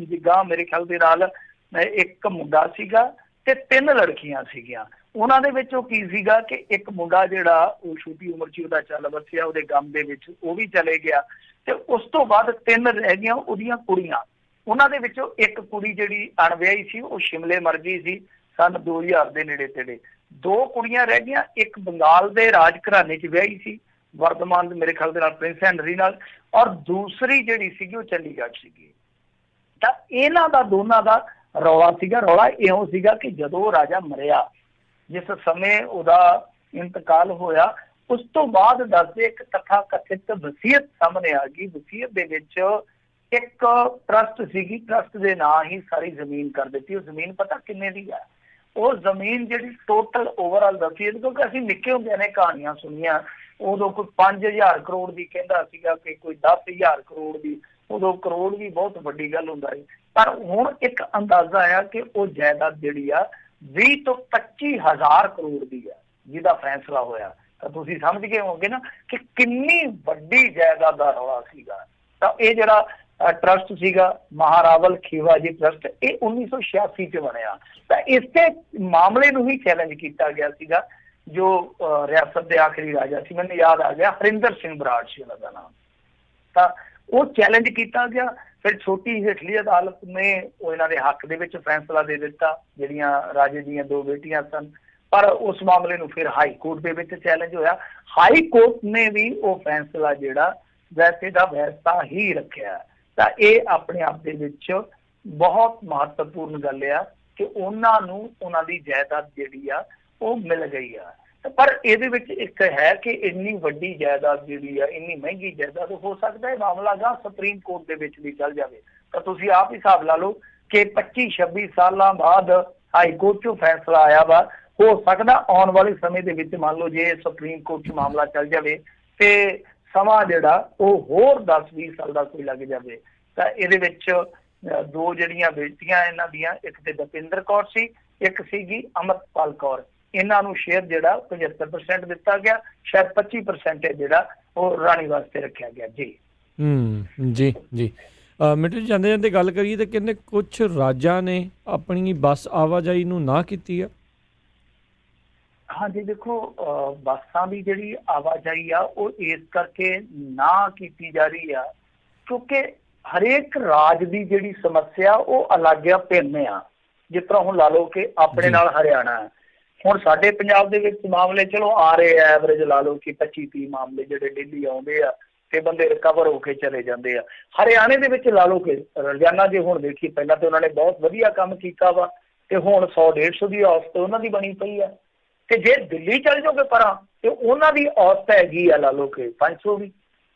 ਗਾਂ ਮੇਰੇ ਖਿਆਲ ਦੇ ਨਾਲ ਇੱਕ ਮੁੰਡਾ ਸੀਗਾ ਤੇ 3 ਲੜਕੀਆਂ ਸੀਗੀਆਂ। ਉਹਨਾਂ ਦੇ ਵਿੱਚੋਂ ਕੀ ਸੀਗਾ ਕਿ ਇੱਕ ਮੁੰਡਾ ਜਿਹੜਾ ਉਹ ਛੋਟੀ ਉਮਰ 'ਚ ਉਹਦਾ ਚੱਲ ਵਸਿਆ, ਉਹਦੇ ਗਮ ਦੇ ਵਿੱਚ ਉਹ ਵੀ ਚਲੇ ਗਿਆ। ਤੇ ਉਸ ਤੋਂ ਬਾਅਦ 3 ਰਹਿ ਗਈਆਂ ਉਹਦੀਆਂ ਕੁੜੀਆਂ। ਉਹਨਾਂ ਦੇ ਵਿੱਚੋਂ ਇੱਕ ਕੁੜੀ ਜਿਹੜੀ ਅਣਵਿਆਹੀ ਸੀ ਉਹ ਸ਼ਿਮਲੇ ਮਰ ਗਈ ਸੀ ਸੰਨ 2000 ਦੇ ਨੇੜੇ ਤੇੜੇ। 2 ਕੁੜੀਆਂ ਰਹਿ ਗਈਆਂ, ਇੱਕ ਬੰਗਾਲ ਦੇ ਰਾਜ ਘਰਾਣੇ 'ਚ ਵਿਆਹੀ ਸੀ ਵਰਧਮਾਨ ਮੇਰੇ ਖਿਆਲ ਦੇ ਨਾਲ ਪ੍ਰਿੰਸ ਹੈਨਰੀ ਨਾਲ, ਔਰ ਦੂਸਰੀ ਜਿਹੜੀ ਸੀਗੀ ਉਹ ਚੰਡੀਗੜ੍ਹ ਸੀਗੀ। ਤਾਂ ਇਹਨਾਂ ਦਾ ਦੋਨਾਂ ਦਾ ਰੌਲਾ ਸੀਗਾ। ਰੌਲਾ ਇਹੋ ਸੀਗਾ ਕਿ ਜਦੋਂ ਰਾਜਾ ਮਰਿਆ, ਜਿਸ ਸਮੇਂ ਉਹਦਾ ਇੰਤਕਾਲ ਹੋਇਆ, ਉਸ ਤੋਂ ਬਾਅਦ ਦੱਸਦੇ ਇੱਕ ਤਥਾ ਕਥਿਤ ਵਸੀਅਤ ਸਾਹਮਣੇ ਆ ਗਈ। ਵਸੀਅਤ ਦੇ ਵਿੱਚ ਇੱਕ ਟਰਸਟ ਸੀਗੀ, ਟਰਸਟ ਦੇ ਨਾਂ ਹੀ ਸਾਰੀ ਜ਼ਮੀਨ ਕਰ ਦਿੱਤੀ। ਉਹ ਜ਼ਮੀਨ ਪਤਾ ਕਿੰਨੇ ਦੀ ਆ? ਉਹ ਜ਼ਮੀਨ ਜਿਹੜੀ ਟੋਟਲ ਓਵਰਆਲ ਵਸੀਅਤ, ਕਿਉਂਕਿ ਅਸੀਂ ਨਿੱਕੇ ਹੁੰਦਿਆਂ ਨੇ ਕਹਾਣੀਆਂ ਸੁਣੀਆਂ, ਉਦੋਂ ਕੋਈ 5000 ਕਰੋੜ ਦੀ ਕਹਿੰਦਾ ਸੀਗਾ ਕਿ ਕੋਈ 10,000 ਕਰੋੜ ਦੀ, ਉਦੋਂ ਕਰੋੜ ਵੀ ਬਹੁਤ ਵੱਡੀ ਗੱਲ ਹੁੰਦਾ ਸੀ। ਪਰ ਹੁਣ ਇੱਕ ਅੰਦਾਜ਼ਾ ਆ ਕਿ ਉਹ ਜਾਇਦਾਦ ਜਿਹੜੀ ਆ 20 ਤੋਂ 25,000 ਕਰੋੜ ਦੀ ਆ ਜਿਹਦਾ ਫੈਸਲਾ ਹੋਇਆ। ਤਾਂ ਤੁਸੀਂ ਸਮਝ ਗਏ ਹੋਵੋਗੇ ਨਾ ਕਿ ਕਿੰਨੀ ਵੱਡੀ ਜਾਇਦਾਦ ਦਾ ਰੌਲਾ ਸੀਗਾ। ਤਾਂ ਇਹ ਜਿਹੜਾ ਟਰਸਟ ਸੀਗਾ ਮਹਾਰਾਵਲ ਖੀਵਾਜੀ ਟਰਸਟ, ਇਹ 1986 ਚ ਬਣਿਆ। ਤਾਂ ਇਸੇ ਮਾਮਲੇ ਨੂੰ ਹੀ ਚੈਲੰਜ ਕੀਤਾ ਗਿਆ ਸੀਗਾ। ਜੋ ਰਿਆਸਤ ਦੇ ਆਖਰੀ ਰਾਜਾ ਸੀ, ਮੈਨੂੰ ਯਾਦ ਆ ਗਿਆ, ਹਰਿੰਦਰ ਸਿੰਘ ਬਰਾੜ ਸੀ ਉਹਨਾਂ ਦਾ ਨਾਮ। ਤਾਂ ਉਹ ਚੈਲੰਜ ਕੀਤਾ ਗਿਆ। ਫਿਰ ਛੋਟੀ ਹੇਠਲੀ ਅਦਾਲਤ ਨੇ ਉਹ ਇਹਨਾਂ ਦੇ ਹੱਕ ਦੇ ਵਿੱਚ ਫੈਸਲਾ ਦੇ ਦਿੱਤਾ, ਜਿਹੜੀਆਂ ਰਾਜੇ ਦੀਆਂ 2 ਬੇਟੀਆਂ ਸਨ। ਪਰ ਉਸ ਮਾਮਲੇ ਨੂੰ ਫਿਰ ਹਾਈ ਕੋਰਟ ਦੇ ਵਿੱਚ ਚੈਲੰਜ ਹੋਇਆ। ਹਾਈ ਕੋਰਟ ਨੇ ਵੀ ਉਹ ਫੈਸਲਾ ਜਿਹੜਾ ਵੈਸੇ ਦਾ ਵੈਸਾ ਹੀ ਰੱਖਿਆ। ਤਾਂ ਇਹ ਆਪਣੇ ਆਪ ਦੇ ਵਿੱਚ ਬਹੁਤ ਮਹੱਤਵਪੂਰਨ ਗੱਲ ਆ ਕਿ ਉਹਨਾਂ ਨੂੰ ਉਹਨਾਂ ਦੀ ਜਾਇਦਾਦ ਜਿਹੜੀ ਆ ਉਹ ਮਿਲ ਗਈ ਆ। ਪਰ ਇਹਦੇ ਵਿੱਚ ਇੱਕ ਹੈ ਕਿ ਇੰਨੀ ਵੱਡੀ ਜਾਇਦਾਦ ਜਿਹੜੀ ਆ, ਇੰਨੀ ਮਹਿੰਗੀ ਜਾਇਦਾਦ, ਹੋ ਸਕਦਾ ਇਹ ਮਾਮਲਾ ਗਾ ਸੁਪਰੀਮ ਕੋਰਟ ਦੇ ਵਿੱਚ ਵੀ ਚੱਲ ਜਾਵੇ। ਤਾਂ ਤੁਸੀਂ ਆਪ ਹਿਸਾਬ ਲਾ ਲਓ ਕਿ 25-26 ਸਾਲਾਂ ਬਾਅਦ ਹਾਈ ਕੋਰਟ 'ਚੋਂ ਫੈਸਲਾ ਆਇਆ ਵਾ। ਹੋ ਸਕਦਾ ਆਉਣ ਵਾਲੇ ਸਮੇਂ ਦੇ ਵਿੱਚ ਮੰਨ ਲਓ ਜੇ ਸੁਪਰੀਮ ਕੋਰਟ 'ਚ ਮਾਮਲਾ ਚੱਲ ਜਾਵੇ ਤੇ ਸਮਾਂ ਜਿਹੜਾ ਉਹ ਹੋਰ 10-20 ਸਾਲ ਦਾ ਕੋਈ ਲੱਗ ਜਾਵੇ। ਤਾਂ ਇਹਦੇ ਵਿੱਚ 2 ਜਿਹੜੀਆਂ ਬੇਟੀਆਂ ਇਹਨਾਂ ਦੀਆਂ, ਇੱਕ ਤੇ ਦਪਿੰਦਰ ਕੌਰ ਸੀ, ਇੱਕ ਸੀਗੀ ਅਮਰਪਾਲ ਕੌਰ। ਇਹਨਾਂ ਨੂੰ ਸ਼ੇਅਰ ਜਿਹੜਾ 75% ਦਿੱਤਾ ਗਿਆ, ਸ਼ਾਇਦ 25% ਜਿਹੜਾ ਉਹ ਰਾਣੀ ਵਾਸਤੇ ਰੱਖਿਆ ਗਿਆ। ਜੀ ਜੀ ਜੀ ਮਿੰਟੂ ਜੀ, ਜਾਂਦੇ ਜਾਂਦੇ ਗੱਲ ਕਰੀਏ ਤਾਂ ਕਹਿੰਦੇ ਕੁਛ ਰਾਜਾਂ ਨੇ ਆਪਣੀ ਬੱਸ ਆਵਾਜਾਈ ਨੂੰ ਨਾ ਕੀਤੀ ਆ। ਹਾਂਜੀ, ਦੇਖੋ ਬੱਸਾਂ ਦੀ ਜਿਹੜੀ ਆਵਾਜਾਈ ਆ ਉਹ ਇਸ ਕਰਕੇ ਨਾ ਕੀਤੀ ਜਾ ਰਹੀ ਆ ਕਿਉਂਕਿ ਹਰੇਕ ਰਾਜ ਦੀ ਜਿਹੜੀ ਸਮੱਸਿਆ ਉਹ ਅਲੱਗ ਆ, ਭਿੰਨ ਆ। ਜਿਸ ਤਰ੍ਹਾਂ ਹੁਣ ਲਾ ਲਓ ਕਿ ਆਪਣੇ ਨਾਲ ਹਰਿਆਣਾ, ਹੁਣ ਸਾਡੇ ਪੰਜਾਬ ਦੇ ਵਿੱਚ ਮਾਮਲੇ ਚਲੋ ਆ ਰਹੇ ਆ, ਐਵਰੇਜ ਲਾ ਲਓ ਕਿ 25-30 ਮਾਮਲੇ ਜਿਹੜੇ ਡੇਲੀ ਆਉਂਦੇ ਆ ਤੇ ਬੰਦੇ ਰਿਕਵਰ ਹੋ ਕੇ ਚਲੇ ਜਾਂਦੇ ਆ। ਹਰਿਆਣੇ ਦੇ ਵਿੱਚ ਲਾ ਲਓ ਕਿ ਰੋਜ਼ਾਨਾ ਜੇ ਹੁਣ ਦੇਖੀ, ਪਹਿਲਾਂ ਤੇ ਉਹਨਾਂ ਨੇ ਬਹੁਤ ਵਧੀਆ ਕੰਮ ਕੀਤਾ ਵਾ ਤੇ ਹੁਣ 100-150 ਦੀ ਔਸਤ ਉਹਨਾਂ ਦੀ ਬਣੀ ਪਈ ਆ। ਤੇ ਜੇ ਦਿੱਲੀ ਚੱਲ ਜਾਓਗੇ ਪਰਾਂ ਤੇ ਉਹਨਾਂ ਦੀ ਔਸਤ ਹੈਗੀ ਆ ਲਾ ਲਓ ਕਿ 500 ਵੀ।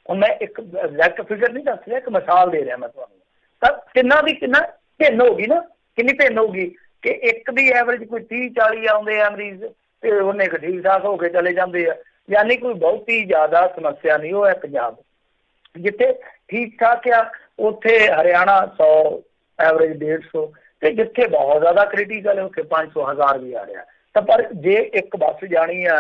ਹੁਣ ਮੈਂ ਇੱਕ ਐਗਜ਼ੈਕਟ ਫਿਗਰ ਨਹੀਂ ਦੱਸ ਰਿਹਾ, ਇੱਕ ਮਿਸਾਲ ਦੇ ਰਿਹਾ ਮੈਂ ਤੁਹਾਨੂੰ। ਤਾਂ ਤਿੰਨਾਂ ਦੀ ਕਿੰਨਾ ਭਿੰਨ ਹੋ ਗਈ ਨਾ, ਕਿੰਨੀ ਭਿੰਨ ਹੋਊਗੀ ਕਿ ਇੱਕ ਦੀ ਐਵਰੇਜ ਕੋਈ 30-40 ਆਉਂਦੇ ਆ ਮਰੀਜ਼ ਤੇ ਉਹਨੇ ਠੀਕ ਠਾਕ ਹੋ ਕੇ ਚਲੇ ਜਾਂਦੇ ਆ। ਯਾਨੀ ਕੋਈ ਬਹੁਤੀ ਜ਼ਿਆਦਾ ਸਮੱਸਿਆ ਨਹੀਂ। ਉਹ ਹੈ ਪੰਜਾਬ, ਜਿੱਥੇ ਠੀਕ ਠਾਕ ਆ ਉੱਥੇ ਹਰਿਆਣਾ 100 ਐਵਰੇਜ 150, ਤੇ ਜਿੱਥੇ ਬਹੁਤ ਜ਼ਿਆਦਾ ਕ੍ਰਿਟੀਕਲ ਹੈ ਉੱਥੇ 500-1000 ਵੀ ਆ ਰਿਹਾ। ਤਾਂ ਪਰ ਜੇ ਇੱਕ ਬੱਸ ਜਾਣੀ ਆ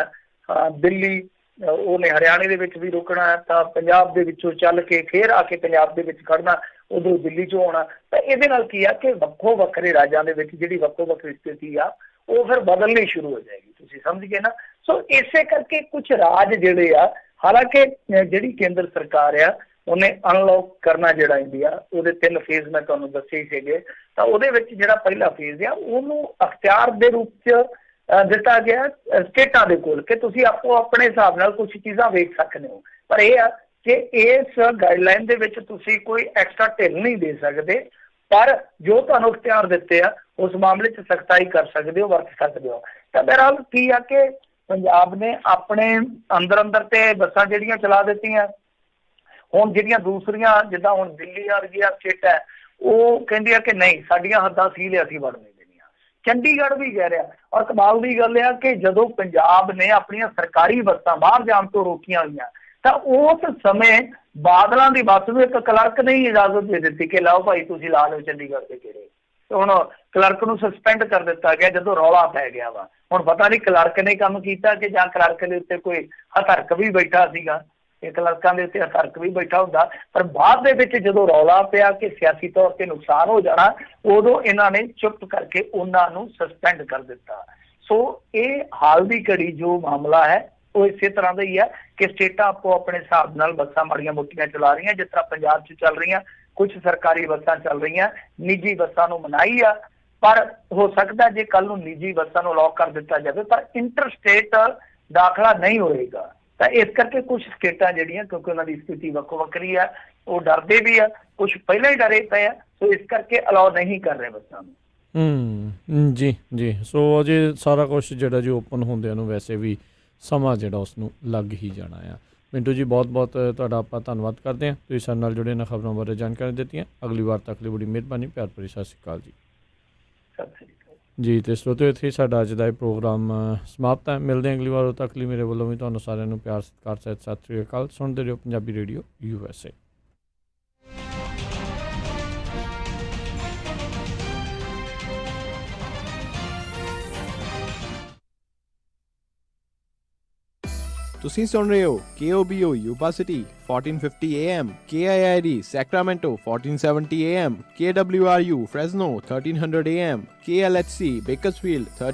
ਦਿੱਲੀ, ਉਹਨੇ ਹਰਿਆਣੇ ਦੇ ਵਿੱਚ ਵੀ ਰੁਕਣਾ ਤਾਂ ਪੰਜਾਬ ਦੇ ਵਿੱਚੋਂ ਚੱਲ ਕੇ ਫਿਰ ਆ ਕੇ ਪੰਜਾਬ ਦੇ ਵਿੱਚ ਖੜਨਾ, ਉਦੋਂ ਦਿੱਲੀ 'ਚੋਂ ਆਉਣਾ। ਤਾਂ ਇਹਦੇ ਨਾਲ ਕੀ ਆ ਕਿ ਵੱਖੋ ਵੱਖਰੇ ਰਾਜਾਂ ਦੇ ਵਿੱਚ ਜਿਹੜੀ ਵੱਖੋ ਵੱਖਰੀ ਸਥਿਤੀ ਆ ਉਹ ਫਿਰ ਬਦਲਣੀ ਸ਼ੁਰੂ ਹੋ ਜਾਏਗੀ। ਤੁਸੀਂ ਸਮਝ ਗਏ ਨਾ। ਸੋ ਇਸੇ ਕਰਕੇ ਕੁਛ ਰਾਜ ਜਿਹੜੇ ਆ, ਹਾਲਾਂਕਿ ਜਿਹੜੀ ਕੇਂਦਰ ਸਰਕਾਰ ਆ ਉਹਨੇ ਅਨਲੌਕ ਕਰਨਾ ਜਿਹੜਾ ਇੰਡੀਆ, ਉਹਦੇ 3 ਫੇਜ਼ ਮੈਂ ਤੁਹਾਨੂੰ ਦੱਸੇ ਸੀਗੇ। ਤਾਂ ਉਹਦੇ ਵਿੱਚ ਜਿਹੜਾ ਪਹਿਲਾ ਫੇਜ਼ ਆ ਉਹਨੂੰ ਅਖਤਿਆਰ ਦੇ ਰੂਪ 'ਚ ਦਿੱਤਾ ਗਿਆ ਸਟੇਟਾਂ ਦੇ ਕੋਲ ਕਿ ਤੁਸੀਂ ਆਪੋ ਆਪਣੇ ਹਿਸਾਬ ਨਾਲ ਕੁਛ ਚੀਜ਼ਾਂ ਵੇਖ ਸਕਦੇ ਹੋ। ਪਰ ਇਹ ਆ ਕਿ ਇਸ ਗਾਈਡਲਾਈਨ ਦੇ ਵਿੱਚ ਤੁਸੀਂ ਕੋਈ ਐਕਸਟਰਾ ਢਿੱਲ ਨਹੀਂ ਦੇ ਸਕਦੇ, ਪਰ ਜੋ ਤੁਹਾਨੂੰ ਅਖਤਿਆਰ ਦਿੱਤੇ ਆ ਉਸ ਮਾਮਲੇ 'ਚ ਸਖਤਾਈ ਕਰ ਸਕਦੇ ਹੋ, ਵਰਤ ਸਕਦੇ ਹੋ। ਤਾਂ ਬਹਰਹਾਲ ਕੀ ਆ ਕਿ ਪੰਜਾਬ ਨੇ ਆਪਣੇ ਅੰਦਰ ਤੇ ਬੱਸਾਂ ਜਿਹੜੀਆਂ ਚਲਾ ਦਿੱਤੀਆਂ। ਹੁਣ ਜਿਹੜੀਆਂ ਦੂਸਰੀਆਂ ਜਿੱਦਾਂ ਹੁਣ ਦਿੱਲੀ ਵਰਗੀਆਂ ਸਟੇਟ ਹੈ ਉਹ ਕਹਿੰਦੀ ਆ ਕਿ ਨਹੀਂ, ਸਾਡੀਆਂ ਹੱਦਾਂ ਸੀਲ ਅਸੀਂ ਵੜਨੇ ਦੇਣੀਆਂ। ਚੰਡੀਗੜ੍ਹ ਵੀ ਕਹਿ ਰਿਹਾ। ਔਰ ਕਮਾਲ ਦੀ ਗੱਲ ਆ ਕਿ ਜਦੋਂ ਪੰਜਾਬ ਨੇ ਆਪਣੀਆਂ ਸਰਕਾਰੀ ਬੱਸਾਂ ਬਾਹਰ ਜਾਣ ਤੋਂ ਰੋਕੀਆਂ ਹੋਈਆਂ ਤਾਂ ਉਸ ਸਮੇਂ ਬਾਦਲਾਂ ਦੀ ਬੱਸ ਨੂੰ ਇੱਕ ਕਲਰਕ ਨੇ ਹੀ ਇਜਾਜ਼ਤ ਦੇ ਦਿੱਤੀ ਕਿ ਲਓ ਭਾਈ ਤੁਸੀਂ ਲਾ ਲਓ ਚੰਡੀਗੜ੍ਹ ਦੇ ਕਿਹੜੇ। ਤੇ ਹੁਣ ਕਲਰਕ ਨੂੰ ਸਸਪੈਂਡ ਕਰ ਦਿੱਤਾ ਗਿਆ ਜਦੋਂ ਰੌਲਾ ਪੈ ਗਿਆ ਵਾ। ਹੁਣ ਪਤਾ ਨਹੀਂ ਕਲਰਕ ਨੇ ਕੰਮ ਕੀਤਾ ਕਿ ਜਾਂ ਕਲਰਕ ਦੇ ਉੱਤੇ ਕੋਈ ਹਥਰਕ ਵੀ ਬੈਠਾ ਸੀਗਾ। ਇਹ ਕਲਰਕਾਂ ਦੇ ਉੱਤੇ ਹਥਰਕ ਵੀ ਬੈਠਾ ਹੁੰਦਾ। ਪਰ ਬਾਅਦ ਦੇ ਵਿੱਚ ਜਦੋਂ ਰੌਲਾ ਪਿਆ ਕਿ ਸਿਆਸੀ ਤੌਰ ਤੇ ਨੁਕਸਾਨ ਹੋ ਜਾਣਾ, ਉਦੋਂ ਇਹਨਾਂ ਨੇ ਚੁੱਪ ਕਰਕੇ ਉਹਨਾਂ ਨੂੰ ਸਸਪੈਂਡ ਕਰ ਦਿੱਤਾ। ਸੋ ਇਹ ਹਾਲ ਦੀ ਘੜੀ ਜੋ ਮਾਮਲਾ ਹੈ ਉਹ ਇਸੇ ਤਰ੍ਹਾਂ ਦਾ ਹੀ ਹੈ ਕਿ ਸਟੇਟਾਂ ਆਪੋ ਆਪਣੇ ਹਿਸਾਬ ਨਾਲ ਬੱਸਾਂ ਮਾੜੀਆਂ ਮੋਟੀਆਂ ਚਲਾ ਰਹੀਆਂ। ਜਿਸ ਤਰ੍ਹਾਂ ਪੰਜਾਬ 'ਚ ਚੱਲ ਰਹੀਆਂ, ਕੁਛ ਸਰਕਾਰੀ ਬੱਸਾਂ ਚੱਲ ਰਹੀਆਂ, ਨਿੱਜੀ ਬੱਸਾਂ ਨੂੰ ਮਨਾਹੀ ਆ। ਪਰ ਹੋ ਸਕਦਾ ਜੇ ਕੱਲ ਨੂੰ ਨਿੱਜੀ ਬੱਸਾਂ ਨੂੰ ਅਲਾਉ ਕਰ ਦਿੱਤਾ ਜਾਵੇ ਪਰ ਇੰਟਰ ਸਟੇਟ ਦਾਖਲਾ ਨਹੀਂ ਹੋਏਗਾ। ਤਾਂ ਇਸ ਕਰਕੇ ਕੁਛ ਸਟੇਟਾਂ ਜਿਹੜੀਆਂ, ਕਿਉਂਕਿ ਉਹਨਾਂ ਦੀ ਸਥਿਤੀ ਵੱਖੋ ਵੱਖਰੀ ਆ, ਉਹ ਡਰਦੇ ਵੀ ਆ, ਕੁਛ ਪਹਿਲਾਂ ਹੀ ਡਰੇ ਪਏ ਆ। ਸੋ ਇਸ ਕਰਕੇ ਅਲਾਉ ਨਹੀਂ ਕਰ ਰਹੇ ਬੱਸਾਂ ਨੂੰ। ਜੀ ਜੀ। ਸੋ ਅਜੇ ਸਾਰਾ ਕੁਛ ਜਿਹੜਾ ਜੀ ਓਪਨ ਹੁੰਦਿਆਂ ਨੂੰ ਵੈਸੇ ਵੀ ਸਮਾਂ ਜਿਹੜਾ ਉਸਨੂੰ ਲੱਗ ਹੀ ਜਾਣਾ ਆ। ਮਿੰਟੂ ਜੀ, ਬਹੁਤ ਬਹੁਤ ਤੁਹਾਡਾ ਆਪਾਂ ਧੰਨਵਾਦ ਕਰਦੇ ਹਾਂ। ਤੁਸੀਂ ਸਾਡੇ ਨਾਲ ਜੁੜੇ ਇਹਨਾਂ ਖਬਰਾਂ ਬਾਰੇ ਜਾਣਕਾਰੀ ਦਿੱਤੀਆਂ। ਅਗਲੀ ਵਾਰ ਤੱਕ ਲਈ ਬੜੀ ਮਿਹਰਬਾਨੀ। ਪਿਆਰ ਭਰੀ ਸਤਿ ਸ਼੍ਰੀ ਅਕਾਲ ਜੀ। ਸਤਿ ਸ਼੍ਰੀ ਅਕਾਲ ਜੀ। ਅਤੇ ਸਰੋਤਿਓ, ਇੱਥੇ ਸਾਡਾ ਅੱਜ ਦਾ ਇਹ ਪ੍ਰੋਗਰਾਮ ਸਮਾਪਤ ਹੈ। ਮਿਲਦੇ ਹਾਂ ਅਗਲੀ ਵਾਰ। ਉਦੋਂ ਤੱਕ ਲਈ ਮੇਰੇ ਵੱਲੋਂ ਵੀ ਤੁਹਾਨੂੰ ਸਾਰਿਆਂ ਨੂੰ ਪਿਆਰ ਸਤਿਕਾਰ ਸਹਿਤ ਸਤਿ ਸ਼੍ਰੀ ਅਕਾਲ। ਸੁਣਦੇ ਰਹੋ ਪੰਜਾਬੀ ਰੇਡੀਓ USA। ਤੁਸੀਂ ਸੁਣ ਰਹੇ ਹੋ KOBO Yuba City 1450 AM, KIID Sacramento 1470 AM, KWRU Fresno 1300 AM, KLHC Bakersfield